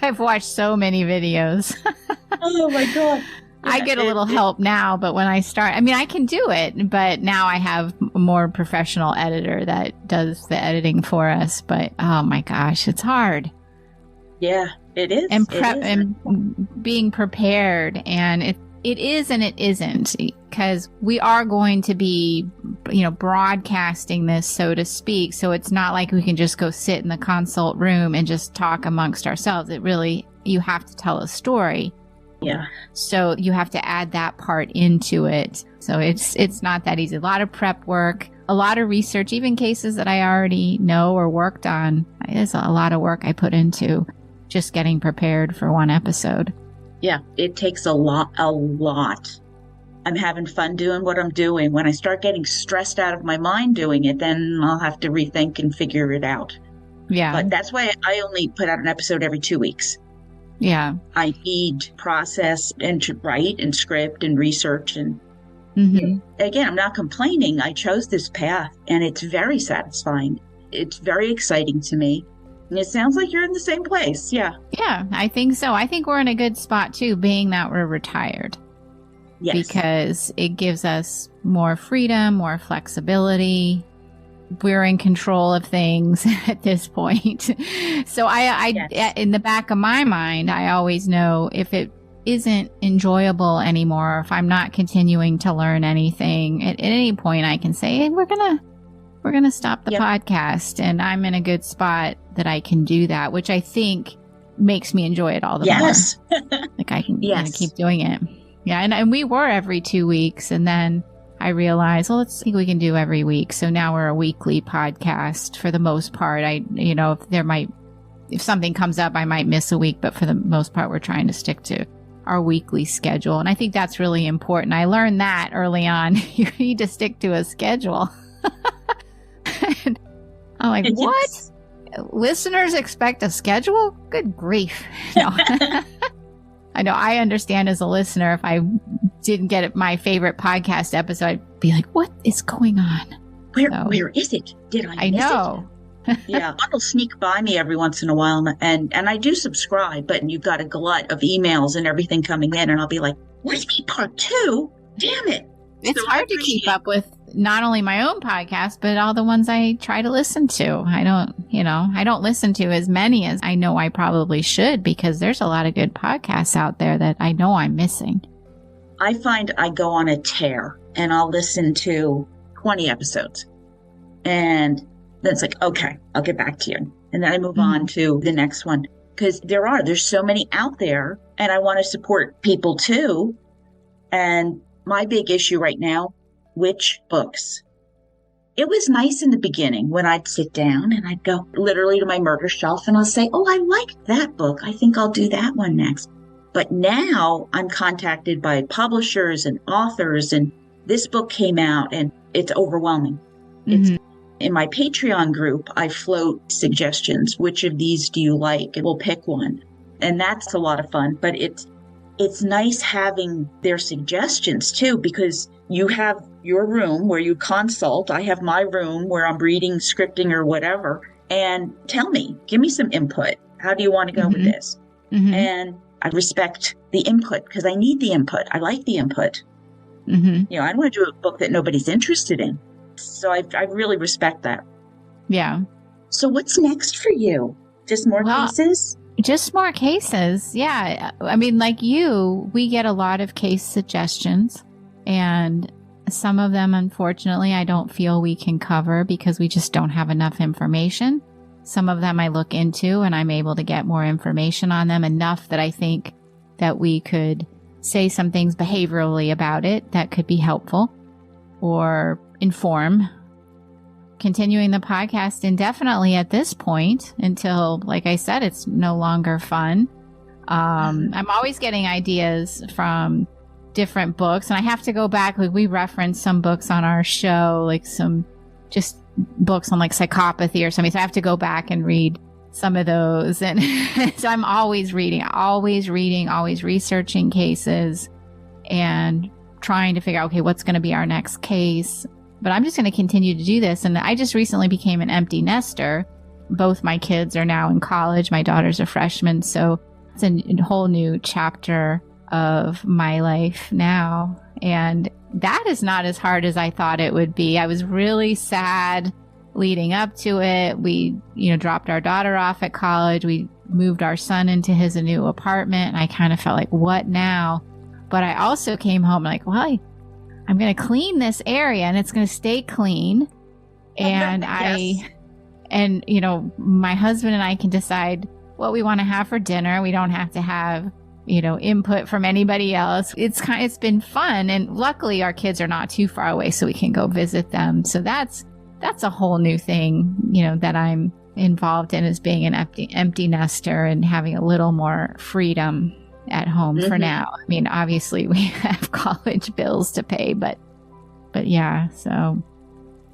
I've watched so many videos. Oh, my God. I get a little help now, but when I start, I mean, I can do it, but now I have a more professional editor that does the editing for us. But, oh, my gosh, it's hard. Yeah, it is. And and being prepared, and it is and it isn't, because we are going to be, broadcasting this, so to speak. So it's not like we can just go sit in the consult room and just talk amongst ourselves. You have to tell a story. Yeah. So you have to add that part into it. So it's not that easy. A lot of prep work, a lot of research, even cases that I already know or worked on. There's a lot of work I put into just getting prepared for one episode. Yeah, it takes a lot. I'm having fun doing what I'm doing. When I start getting stressed out of my mind doing it, then I'll have to rethink and figure it out. Yeah. But that's why I only put out an episode every 2 weeks. Yeah. I need process and to write and script and research. And again, I'm not complaining. I chose this path and it's very satisfying. It's very exciting to me. And it sounds like you're in the same place. Yeah. Yeah, I think so. I think we're in a good spot too, being that we're retired. Yes. Because it gives us more freedom, more flexibility. We're in control of things at this point. So I in the back of my mind, I always know if it isn't enjoyable anymore, if I'm not continuing to learn anything, at any point I can say, hey, we're gonna stop the podcast, and I'm in a good spot that I can do that, which I think makes me enjoy it all the more. Like I can keep doing it. Yeah, and we were every 2 weeks, and then I realized, well, let's think we can do every week. So now we're a weekly podcast for the most part. If something comes up, I might miss a week, but for the most part, we're trying to stick to our weekly schedule. And I think that's really important. I learned that early on. You need to stick to a schedule. And I'm like, what? Listeners expect a schedule? Good grief. No. I know, I understand as a listener, if I didn't get my favorite podcast episode, I'd be like, what is going on? Where is it? Did I miss know. It? Yeah, it'll sneak by me every once in a while, and I do subscribe, but you've got a glut of emails and everything coming in, and I'll be like, where's my part 2? Damn it. It's hard to keep up with not only my own podcast, but all the ones I try to listen to. I don't listen to as many as I know I probably should, because there's a lot of good podcasts out there that I know I'm missing. I find I go on a tear and I'll listen to 20 episodes. And then it's like, okay, I'll get back to you. And then I move on to the next one. Because there's so many out there, and I want to support people too. And my big issue right now, which books? It was nice in the beginning when I'd sit down and I'd go literally to my murder shelf and I'll say, oh, I like that book. I think I'll do that one next. But now I'm contacted by publishers and authors, and this book came out and it's overwhelming. It's in my Patreon group, I float suggestions. Which of these do you like? And we'll pick one. And that's a lot of fun. But it's nice having their suggestions too, because you have your room where you consult. I have my room where I'm reading, scripting, or whatever. And give me some input. How do you want to go with this? And I respect the input because I need the input. I like the input. I don't want to do a book that nobody's interested in. So I really respect that. Yeah. So what's next for you? Just more cases? Just more cases. Yeah. I mean, like you, we get a lot of case suggestions, and some of them, unfortunately, I don't feel we can cover because we just don't have enough information. Some of them I look into and I'm able to get more information on them, enough that I think that we could say some things behaviorally about it that could be helpful or inform. Continuing the podcast indefinitely at this point until, like I said, it's no longer fun. I'm always getting ideas from different books, and I have to go back. Like, we reference some books on our show, like some just books on like psychopathy or something. So I have to go back and read some of those. And so I'm always reading, always researching cases and trying to figure out, okay, what's going to be our next case. But I'm just going to continue to do this. And I just recently became an empty nester. Both my kids are now in college. My daughter's a freshman. So it's a whole new chapter of my life now. And that is not as hard as I thought it would be. I was really sad leading up to it. We, dropped our daughter off at college. We moved our son into his new apartment. And I kind of felt like, what now? But I also came home like, well, I'm going to clean this area and it's going to stay clean. And my husband and I can decide what we want to have for dinner. We don't have to have, input from anybody else. It's been fun. And luckily our kids are not too far away, so we can go visit them. So that's a whole new thing, that I'm involved in, is being an empty nester and having a little more freedom at home for now. I mean, obviously we have college bills to pay, but yeah, so.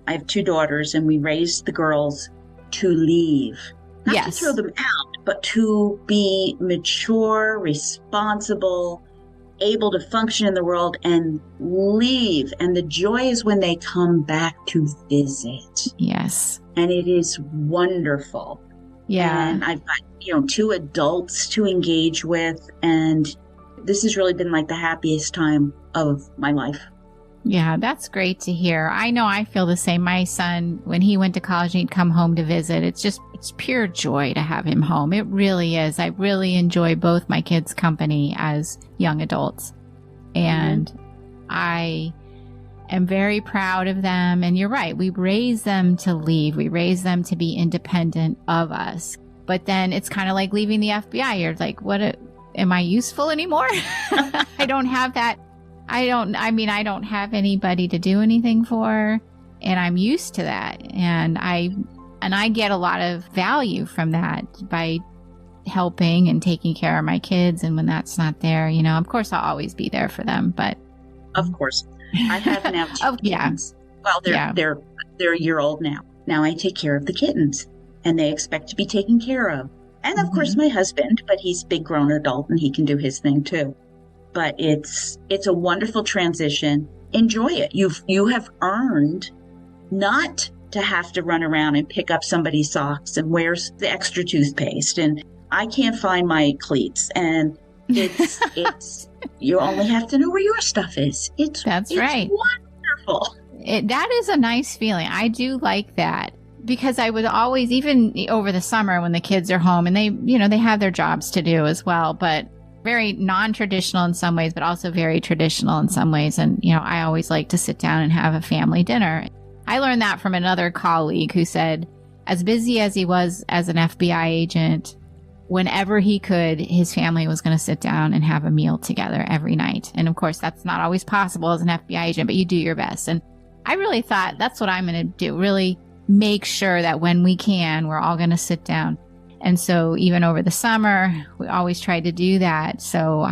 I have 2 daughters, and we raised the girls to leave. Not to throw them out, but to be mature, responsible, able to function in the world and leave. And the joy is when they come back to visit. Yes. And it is wonderful. Yeah. And I've got, 2 adults to engage with. And this has really been like the happiest time of my life. Yeah, that's great to hear. I know I feel the same. My son, when he went to college, he'd come home to visit. It's pure joy to have him home. It really is. I really enjoy both my kids' company as young adults. And I am very proud of them. And you're right. We raise them to leave. We raise them to be independent of us. But then it's kind of like leaving the FBI. You're like, am I useful anymore? I don't have that. I don't have anybody to do anything for, and I'm used to that. And I get a lot of value from that by helping and taking care of my kids. And when that's not there, of course I'll always be there for them, but of course I have now two kittens. Well, they're a year old now. Now I take care of the kittens and they expect to be taken care of. And of course my husband, but he's a big grown adult and he can do his thing too. But it's a wonderful transition. Enjoy it. You have earned not to have to run around and pick up somebody's socks and where's the extra toothpaste and I can't find my cleats and it's you only have to know where your stuff is. That's right. Wonderful. That is a nice feeling. I do like that. Because I would always, even over the summer when the kids are home and they have their jobs to do as well, but very non-traditional in some ways, but also very traditional in some ways. And, I always like to sit down and have a family dinner. I learned that from another colleague who said, as busy as he was as an FBI agent, whenever he could, his family was going to sit down and have a meal together every night. And of course, that's not always possible as an FBI agent, but you do your best. And I really thought that's what I'm going to do, really make sure that when we can, we're all going to sit down. And so even over the summer, we always tried to do that. So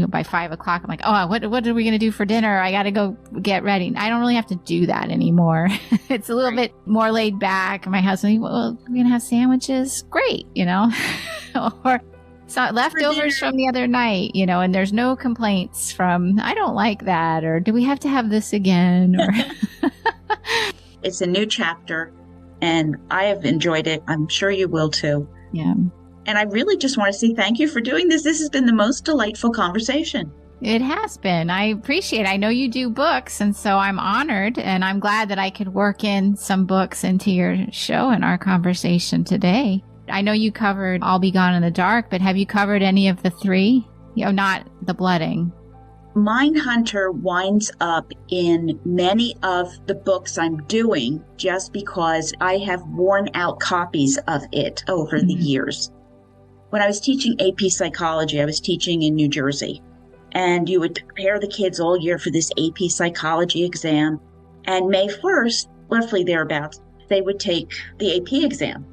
by 5 o'clock, I'm like, oh, what are we going to do for dinner? I got to go get ready. I don't really have to do that anymore. It's a little bit more laid back. My husband, well, we're going to have sandwiches. Great, or leftovers from the other night, and there's no complaints from, I don't like that, or do we have to have this again? Or It's a new chapter. And I have enjoyed it. I'm sure you will too. Yeah. And I really just want to say thank you for doing this. This has been the most delightful conversation. It has been. I appreciate it. I know you do books, and so I'm honored, and I'm glad that I could work in some books into your show and our conversation today. I know you covered I'll Be Gone in the Dark, but have you covered any of the three? Not the blooding. Mindhunter winds up in many of the books I'm doing just because I have worn out copies of it over the years. When I was teaching AP psychology, I was teaching in New Jersey, and you would prepare the kids all year for this AP psychology exam. And May 1st, roughly thereabouts, they would take the AP exam.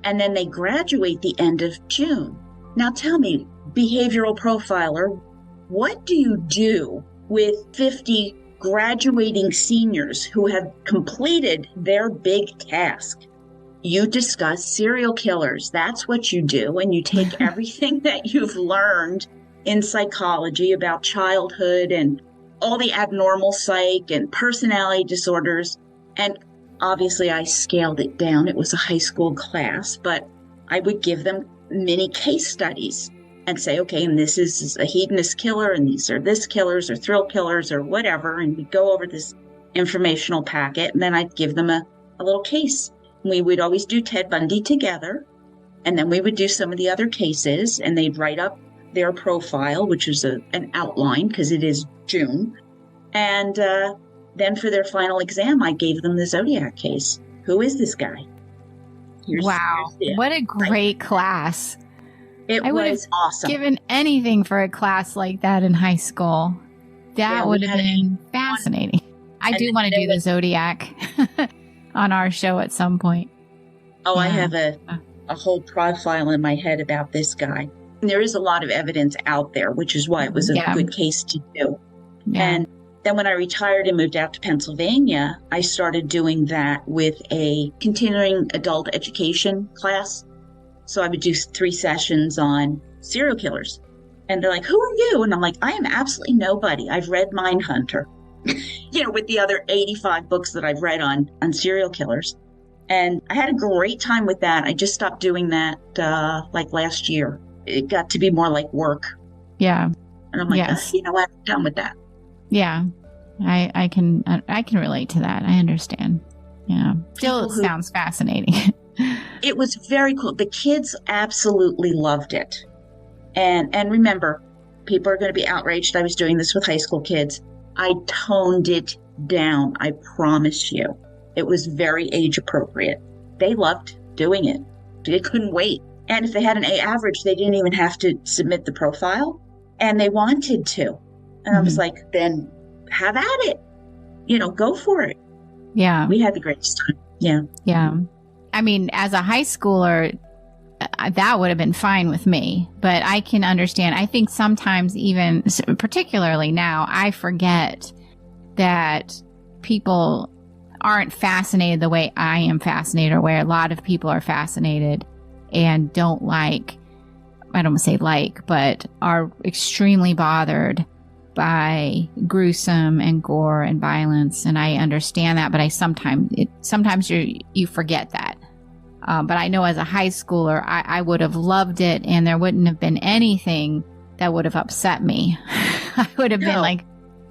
And then they graduate the end of June. Now tell me, behavioral profiler, what do you do with 50 graduating seniors who have completed their big task? You discuss serial killers. That's what you do. And you take everything that you've learned in psychology about childhood and all the abnormal psych and personality disorders. And obviously I scaled it down. It was a high school class, but I would give them mini case studies and say, okay, and this is a hedonist killer, and these are this killers or thrill killers or whatever. And we'd go over this informational packet, and then I'd give them a little case. We would always do Ted Bundy together, and then we would do some of the other cases, and they'd write up their profile, which is an outline because it is June. And then for their final exam, I gave them the Zodiac case. Who is this guy? Wow. What a great class. I was awesome. Given anything for a class like that in high school. That would have been fascinating. I do want to do the Zodiac on our show at some point. Oh, yeah. I have a whole profile in my head about this guy. And there is a lot of evidence out there, which is why it was a good case to do. Yeah. And then when I retired and moved out to Pennsylvania, I started doing that with a continuing adult education class. So I would do 3 sessions on serial killers. And they're like, who are you? And I'm like, I am absolutely nobody. I've read Mindhunter, with the other 85 books that I've read on serial killers. And I had a great time with that. I just stopped doing that like last year. It got to be more like work. Yeah. And I'm like, you know what? I'm done with that. Yeah. I can relate to that. I understand. Yeah. Still sounds fascinating. It was very cool. The kids absolutely loved it. And remember, people are going to be outraged I was doing this with high school kids. I toned it down. I promise you. It was very age appropriate. They loved doing it. They couldn't wait. And if they had an A average, they didn't even have to submit the profile. And they wanted to. And I was like, then have at it. Go for it. Yeah. We had the greatest time. Yeah. Yeah. I mean, as a high schooler, that would have been fine with me. But I can understand. I think sometimes even, particularly now, I forget that people aren't fascinated the way I am fascinated, or where a lot of people are fascinated and don't like, I don't want to say like, but are extremely bothered by gruesome and gore and violence. And I understand that, but sometimes you forget that. But I know as a high schooler, I would have loved it, and there wouldn't have been anything that would have upset me. I would have been like,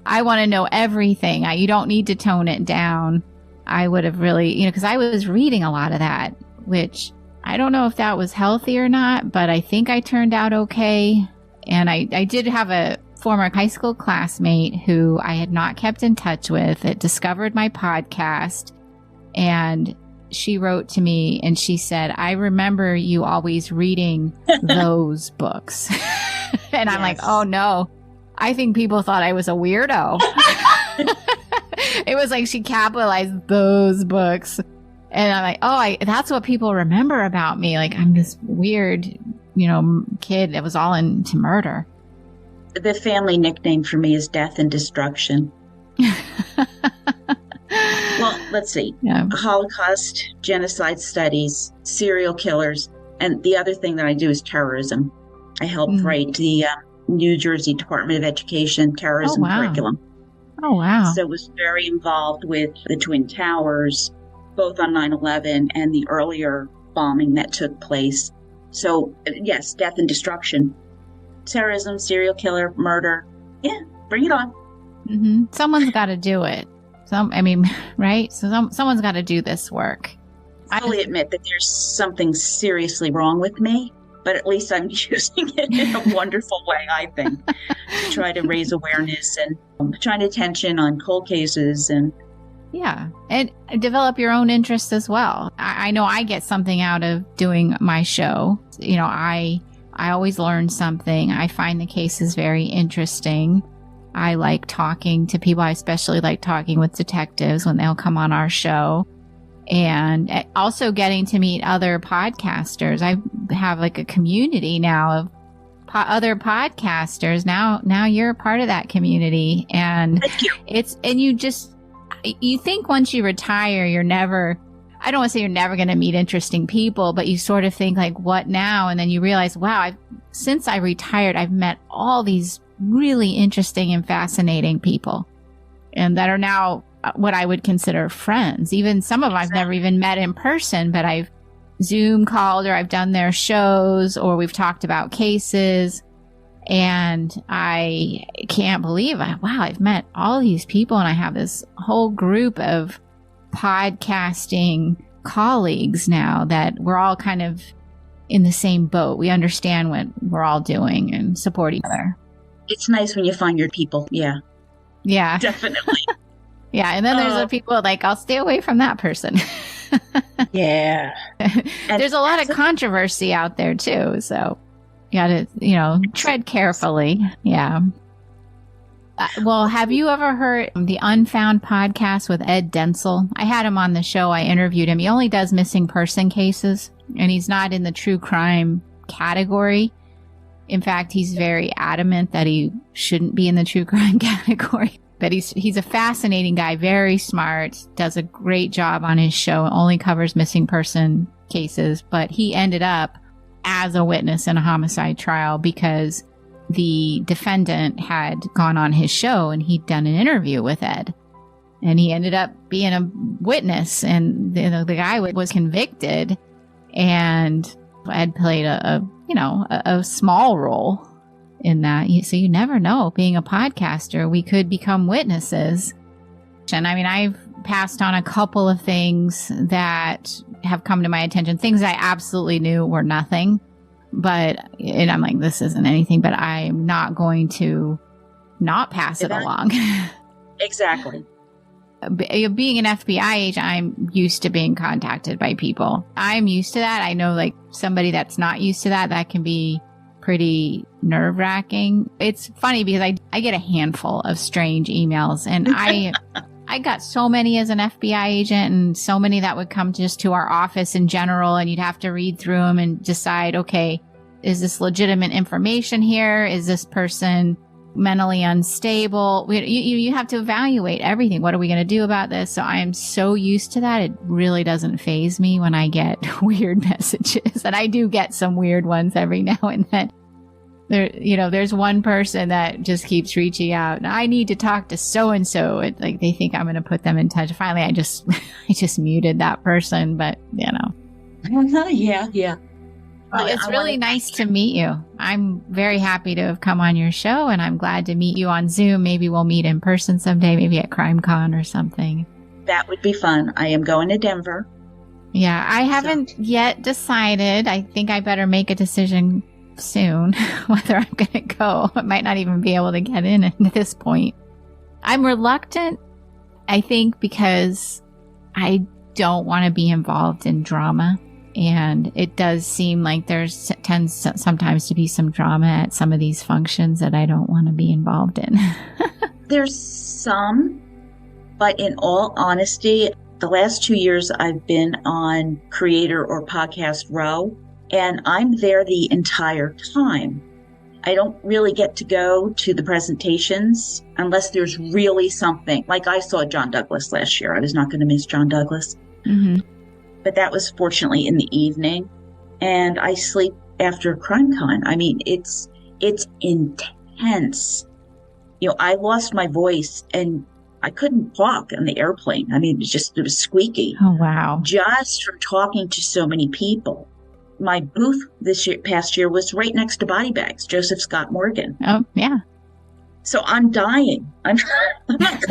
I want to know everything. You don't need to tone it down. I would have really, because I was reading a lot of that, which I don't know if that was healthy or not, but I think I turned out okay. And I did have a former high school classmate who I had not kept in touch with that discovered my podcast. And she wrote to me and she said, I remember you always reading those books. And I'm like, oh no, I think people thought I was a weirdo. It was like she capitalized those books. And I'm like, oh, that's what people remember about me. Like, I'm this weird, kid that was all into murder. The family nickname for me is Death and Destruction. Well, let's see. Yeah. Holocaust, genocide studies, serial killers, and the other thing that I do is terrorism. I helped write the New Jersey Department of Education terrorism curriculum. Oh, wow. So was very involved with the Twin Towers, both on 9/11 and the earlier bombing that took place. So, yes, death and destruction. Terrorism, serial killer, murder. Yeah, bring it on. Mm-hmm. Someone's got to do it. Right? So someone's got to do this work. I fully admit that there's something seriously wrong with me, but at least I'm using it in a wonderful way, I think, to try to raise awareness and trying attention on cold cases and yeah, and develop your own interests as well. I know I get something out of doing my show. I always learn something. I find the cases very interesting. I like talking to people. I especially like talking with detectives when they'll come on our show. And also getting to meet other podcasters. I have like a community now of other podcasters. Now you're a part of that community. And you think once you retire, I don't want to say you're never going to meet interesting people, but you sort of think like, what now? And then you realize, wow, since I retired, I've met all these really interesting and fascinating people, and that are now what I would consider friends. Even some of them I've never even met in person, but I've Zoom called, or I've done their shows, or we've talked about cases. And I can't believe I've met all these people, and I have this whole group of podcasting colleagues now that we're all kind of in the same boat. We understand what we're all doing and support each other. It's nice when you find your people. Yeah. Yeah. Definitely. Yeah. And then there's the people like, I'll stay away from that person. Yeah. There's a lot of controversy out there too. So you got to, tread carefully. Yeah. Well, have you ever heard the Unfound podcast with Ed Densel? I had him on the show. I interviewed him. He only does missing person cases, and he's not in the true crime category. In fact, he's very adamant that he shouldn't be in the true crime category. But he's a fascinating guy, very smart, does a great job on his show, only covers missing person cases. But he ended up as a witness in a homicide trial because the defendant had gone on his show and he'd done an interview with Ed. And he ended up being a witness, and the guy was convicted, and Ed played a small role in that. So you never know. Being a podcaster, we could become witnesses. And I mean, I've passed on a couple of things that have come to my attention, things I absolutely knew were nothing. And I'm like, this isn't anything, but I'm not going to not pass it along. Exactly. Being an FBI agent, I'm used to being contacted by people. I'm used to that. I know like somebody that's not used to that, that can be pretty nerve-wracking. It's funny because I get a handful of strange emails, and I got so many as an FBI agent, and so many that would come just to our office in general, and you'd have to read through them and decide, okay, is this legitimate information here? Is this person mentally unstable? You have to evaluate everything. What are we going to do about this? So I am so used to that. It really doesn't faze me when I get weird messages. And I do get some weird ones every now and then. There's one person that just keeps reaching out. I need to talk to so-and-so. Like they think I'm going to put them in touch. Finally, I just muted that person, but Yeah. Well, it's really nice to meet you. I'm very happy to have come on your show, and I'm glad to meet you on Zoom. Maybe we'll meet in person someday, maybe at CrimeCon or something. That would be fun. I am going to Denver. Yeah, I haven't yet decided. I think I better make a decision soon whether I'm going to go. I might not even be able to get in at this point. I'm reluctant, I think, because I don't want to be involved in drama. And it does seem like tends sometimes to be some drama at some of these functions that I don't want to be involved in. There's some, but in all honesty, the last 2 years I've been on Creator or Podcast Row, and I'm there the entire time. I don't really get to go to the presentations unless there's really something. Like I saw John Douglas last year. I was not going to miss John Douglas. Mm-hmm. But that was fortunately in the evening, and I sleep after CrimeCon. I mean, it's intense. I lost my voice and I couldn't talk on the airplane. I mean, it was squeaky. Oh, wow. Just from talking to so many people. My booth past year was right next to Body Bags, Joseph Scott Morgan. Oh, yeah. So I'm dying. I'm not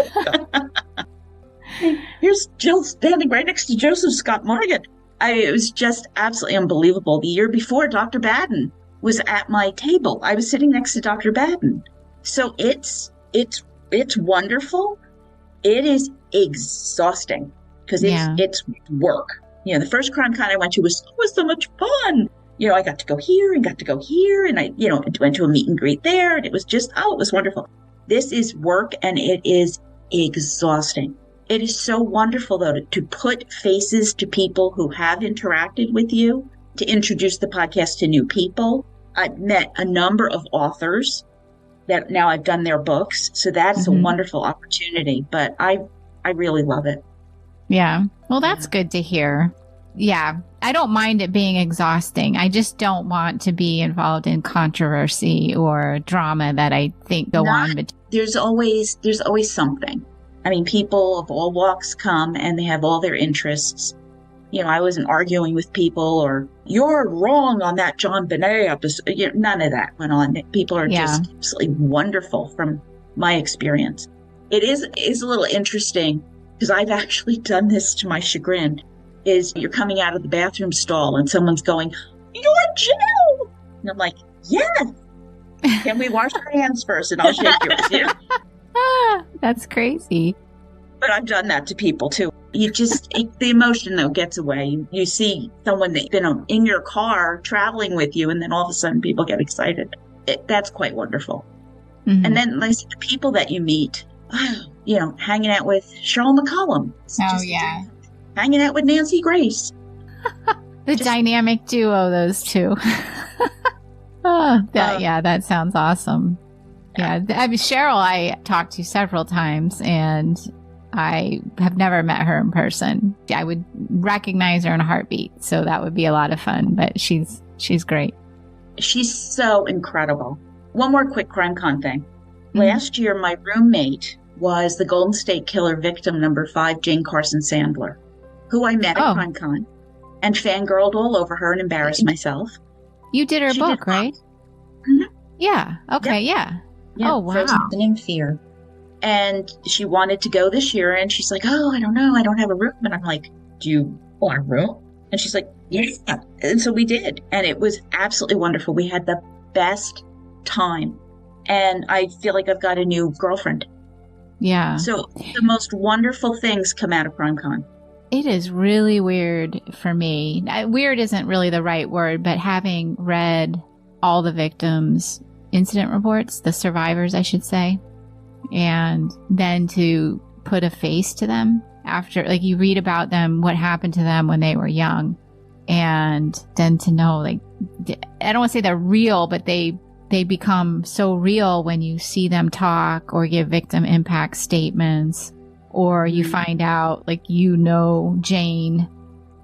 Here's Jill standing right next to Joseph Scott Morgan. It was just absolutely unbelievable. The year before, Dr. Baden was at my table. I was sitting next to Dr. Baden. So it's wonderful. It is exhausting because it's work. The first CrimeCon I went to was so much fun. I got to go here and got to go here, and I went to a meet and greet there, and it was just it was wonderful. This is work, and it is exhausting. It is so wonderful, though, to put faces to people who have interacted with you, to introduce the podcast to new people. I've met a number of authors that now I've done their books, so that's a wonderful opportunity, but I really love it. Yeah. Well, that's good to hear. Yeah. I don't mind it being exhausting. I just don't want to be involved in controversy or drama that I think go on. But there's always something. I mean, people of all walks come and they have all their interests. I wasn't arguing with people or you're wrong on that JonBenet episode. None of that went on. People are just absolutely wonderful from my experience. It is a little interesting because I've actually done this to my chagrin. Is you're coming out of the bathroom stall and someone's going, "You're Jill!" And I'm like, "Yes. Can we wash our hands first and I'll shake yours?" That's crazy. But I've done that to people too. The emotion though gets away. You see someone that's been in your car traveling with you, and then all of a sudden people get excited. That's quite wonderful. Mm-hmm. And then like the people that you meet, hanging out with Cheryl McCollum. Hanging out with Nancy Grace. The dynamic duo, those two. That sounds awesome. Yeah, I mean, Cheryl I talked to several times, and I have never met her in person. I would recognize her in a heartbeat, so that would be a lot of fun, but she's great. She's so incredible. One more quick CrimeCon thing. Mm-hmm. Last year, my roommate was the Golden State Killer victim number 5, Jane Carson Sandler, who I met at CrimeCon and fangirled all over her and embarrassed myself. You did her book, right? Mm-hmm. Yeah. Okay. Yeah. Yeah, Oh, wow. frozen in fear. And she wanted to go this year, and she's like, oh, I don't know. I don't have a room. And I'm like, do you want a room? And she's like, yeah. And so we did. And it was absolutely wonderful. We had the best time. And I feel like I've got a new girlfriend. Yeah. So the most wonderful things come out of CrimeCon. It is really weird for me. Weird isn't really the right word, but having read all the victims' incident reports, the survivors, I should say, and then to put a face to them after, like, you read about them, what happened to them when they were young, and then to know, like, I don't want to say they're real, but they become so real when you see them talk or give victim impact statements, or you find out, like, Jane,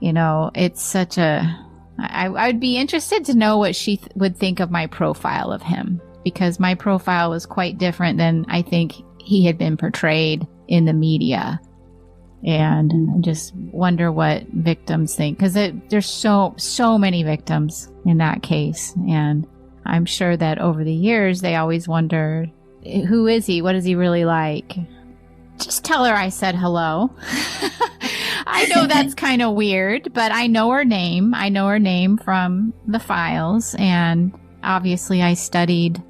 it's such a, I'd be interested to know what she would think of my profile of him, because my profile was quite different than I think he had been portrayed in the media. And I just wonder what victims think, because there's so many victims in that case. And I'm sure that over the years, they always wonder, who is he? What is he really like? Just tell her I said hello. I know that's kind of weird, but I know her name. I know her name from the files. And obviously I studied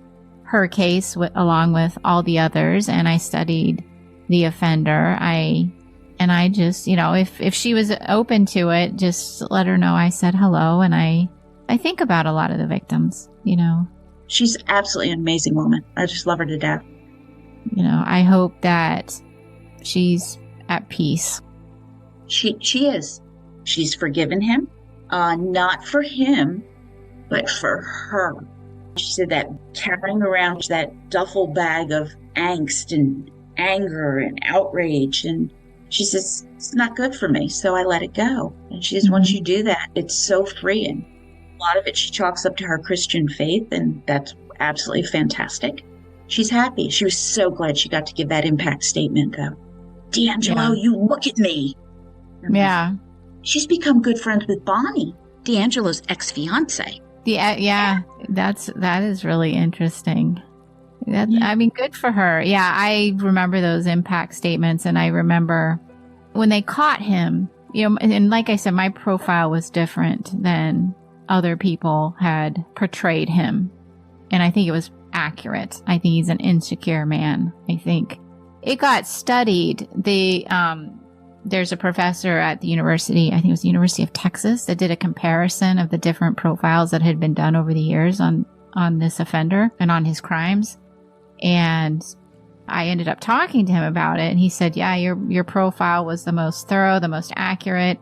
her case along with all the others. And I studied the offender. And I just, if she was open to it, just let her know I said hello. And I think about a lot of the victims, She's absolutely an amazing woman. I just love her to death. I hope that she's at peace. She is. She's forgiven him. Not for him, but for her. She said that carrying around that duffel bag of angst and anger and outrage, and she says, it's not good for me, so I let it go. And she says, once you do that, it's so freeing. A lot of it she chalks up to her Christian faith, and that's absolutely fantastic. She's happy. She was so glad she got to give that impact statement, though. DeAngelo, you look at me. Yeah. She's become good friends with Bonnie, DeAngelo's ex-fiance. That is really interesting. I mean, good for her. Yeah, I remember those impact statements, and I remember when they caught him, and like I said, my profile was different than other people had portrayed him. And I think it was accurate. I think he's an insecure man. I think it got studied. There's a professor at the university, I think it was the University of Texas, that did a comparison of the different profiles that had been done over the years on this offender and on his crimes. And I ended up talking to him about it. And he said, yeah, your profile was the most thorough, the most accurate.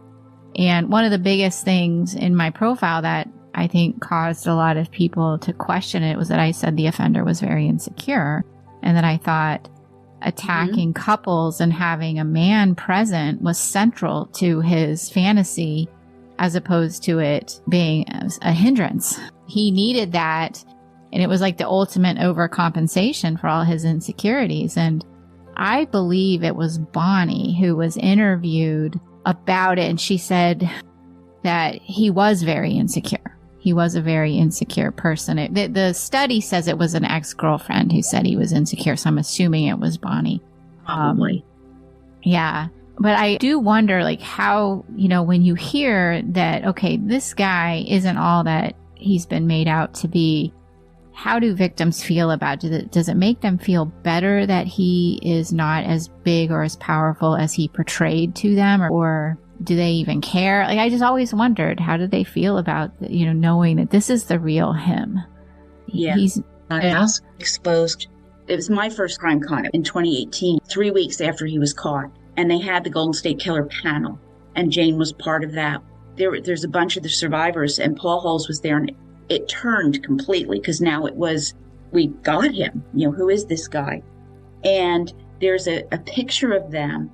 And one of the biggest things in my profile that I think caused a lot of people to question it was that I said the offender was very insecure, and that I thought attacking couples and having a man present was central to his fantasy, as opposed to it being a hindrance. He needed that, and it was like the ultimate overcompensation for all his insecurities. And I believe it was Bonnie who was interviewed about it, and she said that he was very insecure. He was a very insecure person. The study says it was an ex-girlfriend who said he was insecure, so I'm assuming it was Bonnie. Probably. Yeah. But I do wonder, like, how, when you hear that, okay, this guy isn't all that he's been made out to be, how do victims feel about it? Does it make them feel better that he is not as big or as powerful as he portrayed to them? Or do they even care? Like, I just always wondered, how do they feel about, knowing that this is the real him? Yeah. He's exposed. It was my first CrimeCon in 2018, 3 weeks after he was caught. And they had the Golden State Killer panel, and Jane was part of that. There's a bunch of the survivors, and Paul Holes was there, and it turned completely, because now it was, we got him. Who is this guy? And there's a picture of them,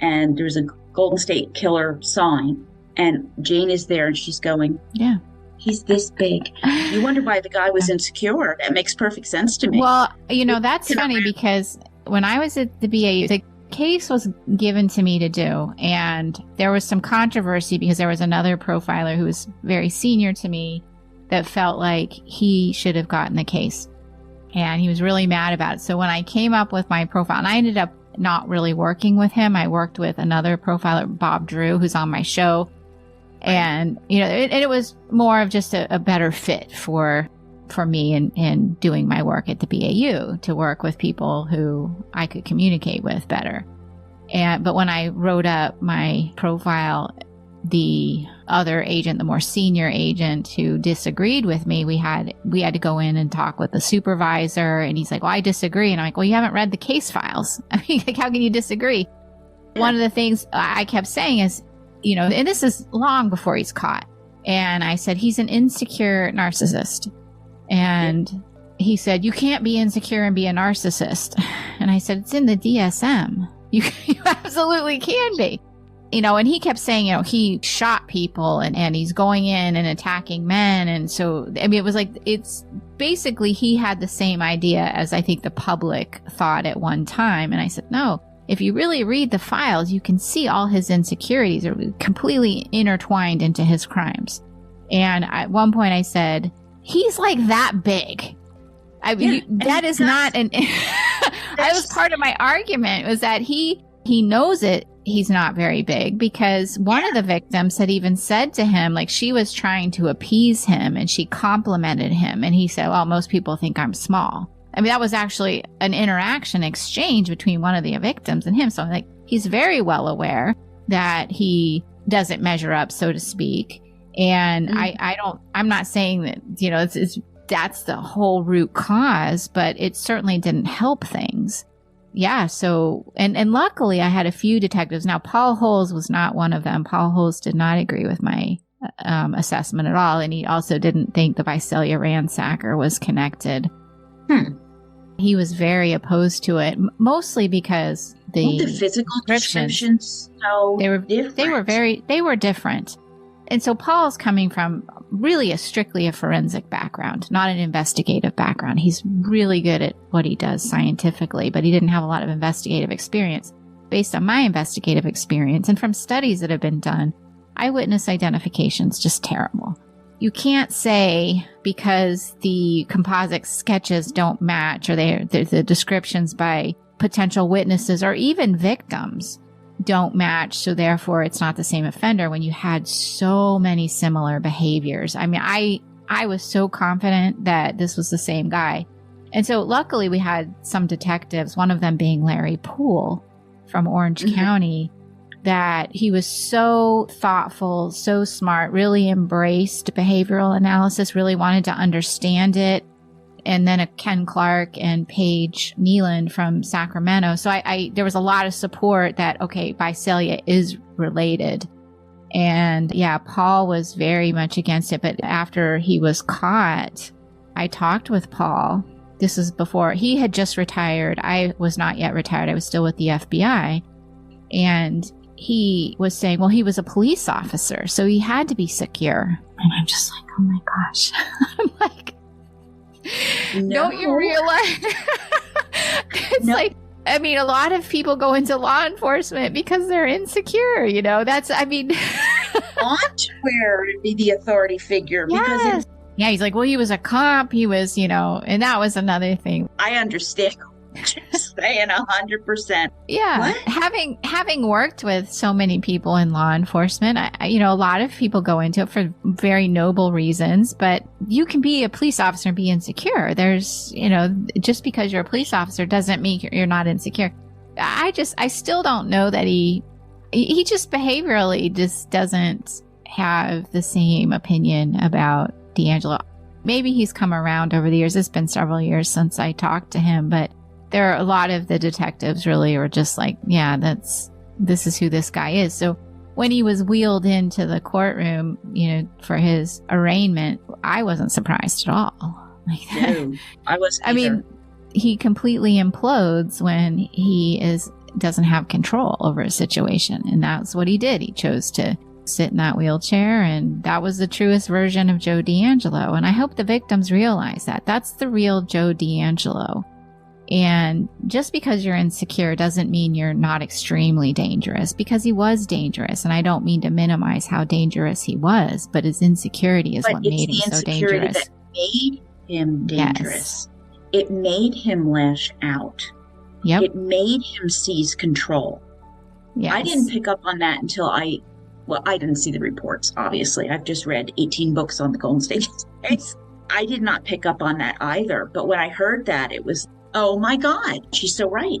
and there's a Golden State Killer sign, and Jane is there, and she's going, yeah, he's this big. You wonder why the guy was insecure. That makes perfect sense to me. Well, that's funny, because when I was at the BAU, the case was given to me to do, and there was some controversy because there was another profiler who was very senior to me that felt like he should have gotten the case. And he was really mad about it. So when I came up with my profile, and I ended up not really working with him, I worked with another profiler, Bob Drew, who's on my show. And, it was more of just a better fit for me in doing my work at the BAU, to work with people who I could communicate with better. But when I wrote up my profile, the other agent, the more senior agent who disagreed with me, we had to go in and talk with the supervisor, and he's like, well, I disagree. And I'm like, well, you haven't read the case files. I mean, like, how can you disagree? Yeah. One of the things I kept saying is, and this is long before he's caught. And I said, he's an insecure narcissist. And he said, you can't be insecure and be a narcissist. And I said, it's in the DSM. You absolutely can be. And he kept saying, he shot people and he's going in and attacking men. And so, I mean, it was like, it's basically, he had the same idea as I think the public thought at one time. And I said, no, if you really read the files, you can see all his insecurities are completely intertwined into his crimes. And at one point I said, he's like that big. I mean, that is not an, that was part of my argument, was that he knows it. He's not very big, because one of the victims had even said to him, like, she was trying to appease him and she complimented him. And he said, well, most people think I'm small. I mean, that was actually an interaction exchange between one of the victims and him. So like, he's very well aware that he doesn't measure up, so to speak. And I'm not saying that, that's the whole root cause, but it certainly didn't help things. Yeah. So, and luckily I had a few detectives. Now, Paul Holes was not one of them. Paul Holes did not agree with my assessment at all. And he also didn't think the Visalia ransacker was connected. He was very opposed to it, mostly because the physical descriptions so different. They were different. And so Paul's coming from really strictly a forensic background, not an investigative background. He's really good at what he does scientifically, but he didn't have a lot of investigative experience. Based on my investigative experience and from studies that have been done, eyewitness identification's just terrible. You can't say because the composite sketches don't match, or the descriptions by potential witnesses or even victims don't match, so therefore it's not the same offender, when you had so many similar behaviors. I mean, I was so confident that this was the same guy. And so luckily we had some detectives, one of them being Larry Poole from Orange County, that he was so thoughtful, so smart, really embraced behavioral analysis, really wanted to understand it. And then a Ken Clark and Paige Neelan from Sacramento. So there was a lot of support that, okay, Visalia is related. And yeah, Paul was very much against it. But after he was caught, I talked with Paul. This is before he had just retired. I was not yet retired. I was still with the FBI. And he was saying, well, he was a police officer, so he had to be secure. And I'm just like, oh my gosh. I'm like, no. Don't you realize? It's like, I mean, a lot of people go into law enforcement because they're insecure, that's, I mean. Want where to be the authority figure. Yes. Because yeah, he's like, well, he was a cop. He was, and that was another thing. I understand. Just saying 100%. Yeah. What? Having worked with so many people in law enforcement, a lot of people go into it for very noble reasons, but you can be a police officer and be insecure. There's, just because you're a police officer doesn't mean you're not insecure. I still don't know that he just behaviorally just doesn't have the same opinion about DeAngelo. Maybe he's come around over the years. It's been several years since I talked to him, but there are a lot of the detectives really were just like, yeah, this is who this guy is. So when he was wheeled into the courtroom, for his arraignment, I wasn't surprised at all. No, I wasn't either. I mean, he completely implodes when he doesn't have control over a situation. And that's what he did. He chose to sit in that wheelchair, and that was the truest version of Joe DeAngelo. And I hope the victims realize that. That's the real Joe DeAngelo. And just because you're insecure doesn't mean you're not extremely dangerous, because he was dangerous. And I don't mean to minimize how dangerous he was, but his insecurity is what made him so dangerous. That made him dangerous. it made him lash out. Yep. It made him seize control. Yes. I didn't pick up on that until I didn't see the reports, obviously. I've just read 18 books on the Golden State case. I did not pick up on that either. But when I heard that, it was, oh my God, she's so right.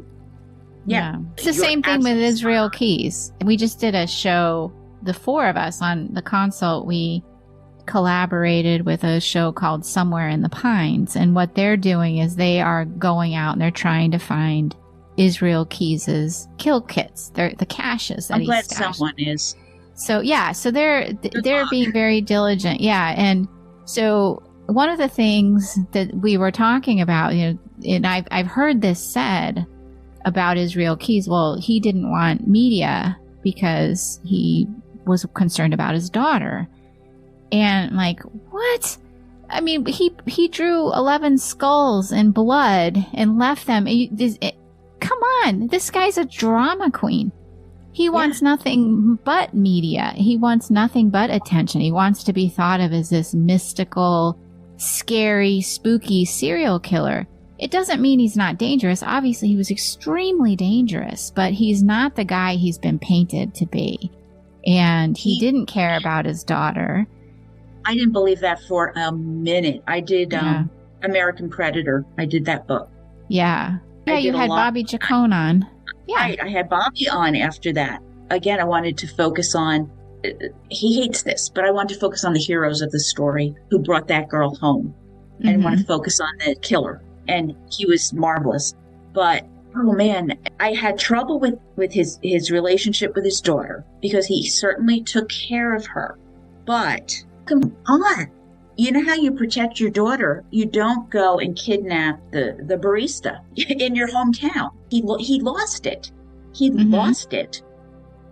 Yeah. It's the same thing with Israel Keys. We just did a show, the four of us on the consult. We collaborated with a show called Somewhere in the Pines. And what they're doing is they are going out and they're trying to find Israel Keys's kill kits. They're the caches that I'm he glad stashed. someone is. So yeah, so they're being very diligent. Yeah, and so one of the things that we were talking about, and I've heard this said about Israel Keys. Well, he didn't want media because he was concerned about his daughter. And like, what? I mean, he drew 11 skulls and blood and left them. Come on, this guy's a drama queen. He wants nothing but media. He wants nothing but attention. He wants to be thought of as this mystical, scary, spooky serial killer. It doesn't mean he's not dangerous. Obviously, he was extremely dangerous, but he's not the guy he's been painted to be. And he didn't care about his daughter. I didn't believe that for a minute. I did American Predator. I did that book. Yeah. Yeah, you had Bobby Jacone on. Yeah. Right. I had Bobby on after that. Again, I wanted to focus on, he hates this, but I wanted to focus on the heroes of the story who brought that girl home. And I want to focus on the killer. And he was marvelous. But, oh man, I had trouble with his relationship with his daughter because he certainly took care of her. But, come on. You know how you protect your daughter? You don't go and kidnap the barista in your hometown. He lost it. He lost it.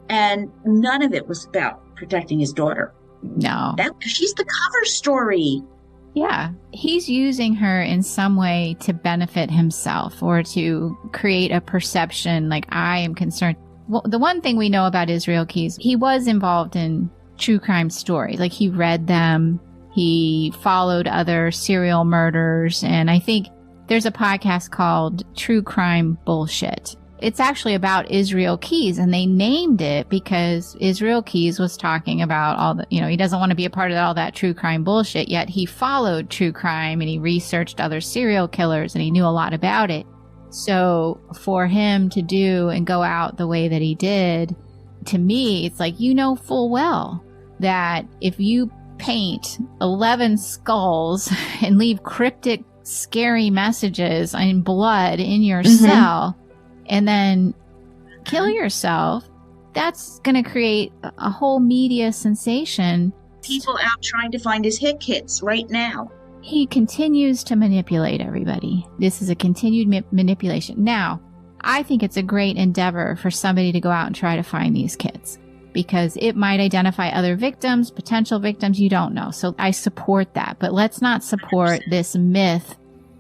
And none of it was about protecting his daughter. No. She's the cover story. Yeah. He's using her in some way to benefit himself or to create a perception like, I am concerned. Well, the one thing we know about Israel Keys, he was involved in true crime stories. Like, he read them. He followed other serial murders. And I think there's a podcast called True Crime Bullshit. It's actually about Israel Keys, and they named it because Israel Keys was talking about all the, he doesn't want to be a part of all that true crime bullshit, yet he followed true crime and he researched other serial killers and he knew a lot about it. So for him to do and go out the way that he did, to me, it's like, full well that if you paint 11 skulls and leave cryptic, scary messages in blood in your cell and then kill yourself, that's going to create a whole media sensation. People out trying to find his hit kits right now. He continues to manipulate everybody. This is a continued manipulation. Now, I think it's a great endeavor for somebody to go out and try to find these kits, because it might identify other victims, potential victims, you don't know. So I support that. But let's not support 100%. This myth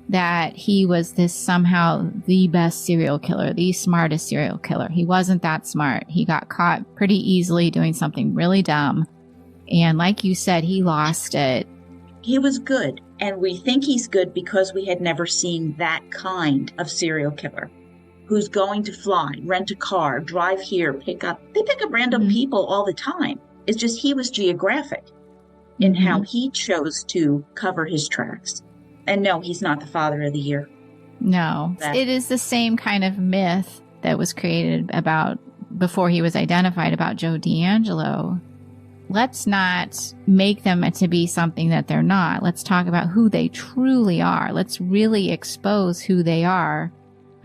that he was this somehow the best serial killer, the smartest serial killer. He wasn't that smart. He got caught pretty easily doing something really dumb. And like you said, he lost it. He was good. And we think he's good because we had never seen that kind of serial killer who's going to fly, rent a car, drive here, pick up random people all the time. It's just he was geographic in how he chose to cover his tracks. And no, he's not the father of the year. No, it is the same kind of myth that was created about before he was identified about Joe DeAngelo. Let's not make them to be something that they're not. Let's talk about who they truly are. Let's really expose who they are.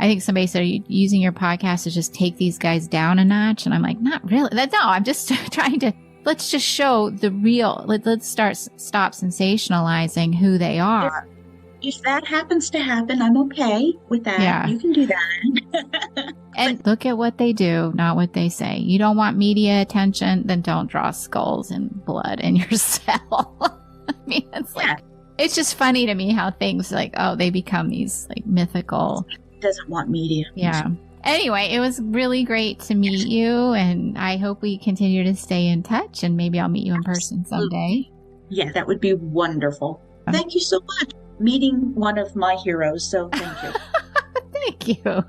I think somebody said, are you using your podcast to just take these guys down a notch? And I'm like, not really. No, I'm just trying to, let's just show the real, let's stop sensationalizing who they are. If that happens to happen, I'm okay with that. Yeah. You can do that. And look at what they do, not what they say. You don't want media attention, then don't draw skulls and blood in your cell. I mean, it's like, it's just funny to me how things like, they become these like mythical. Doesn't want media. Yeah. Anyway, it was really great to meet you, and I hope we continue to stay in touch, and maybe I'll meet you in person someday. Yeah, that would be wonderful. Thank you so much. meeting one of my heroes, so thank you. Thank you.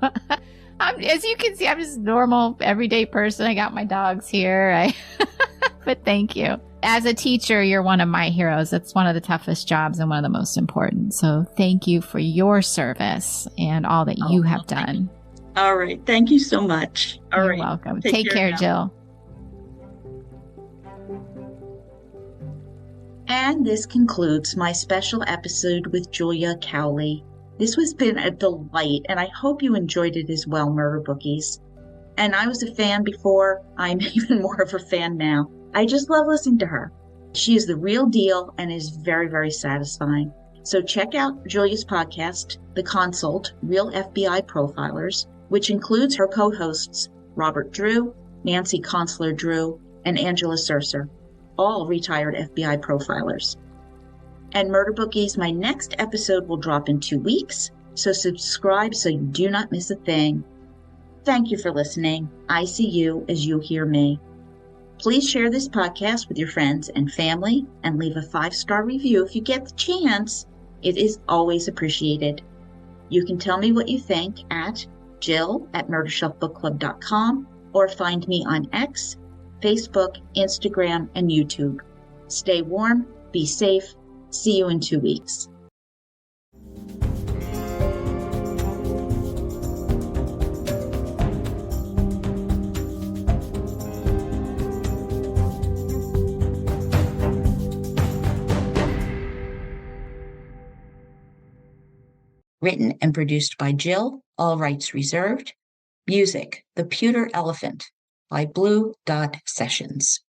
As you can see, I'm just a normal, everyday person. I got my dogs here. But thank you. As a teacher, you're one of my heroes. It's one of the toughest jobs and one of the most important. So thank you for your service and all that you have done. All right. Thank you so much. You're welcome. Take care, now. Jill. And this concludes my special episode with Julia Cowley. This has been a delight, and I hope you enjoyed it as well, Murder Bookies. And I was a fan before. I'm even more of a fan now. I just love listening to her. She is the real deal and is very, very satisfying. So check out Julia's podcast, The Consult, Real FBI Profilers, which includes her co-hosts, Robert Drew, Nancy Consular Drew, and Angela Surser, all retired FBI profilers. And Murder Bookies, my next episode will drop in 2 weeks, so subscribe so you do not miss a thing. Thank you for listening. I see you as you hear me. Please share this podcast with your friends and family and leave a 5-star review if you get the chance. It is always appreciated. You can tell me what you think at jill@murdershelfbookclub.com or find me on X, Facebook, Instagram, and YouTube. Stay warm, be safe. See you in 2 weeks. Written and produced by Jill, all rights reserved. Music, The Pewter Elephant by Blue Dot Sessions.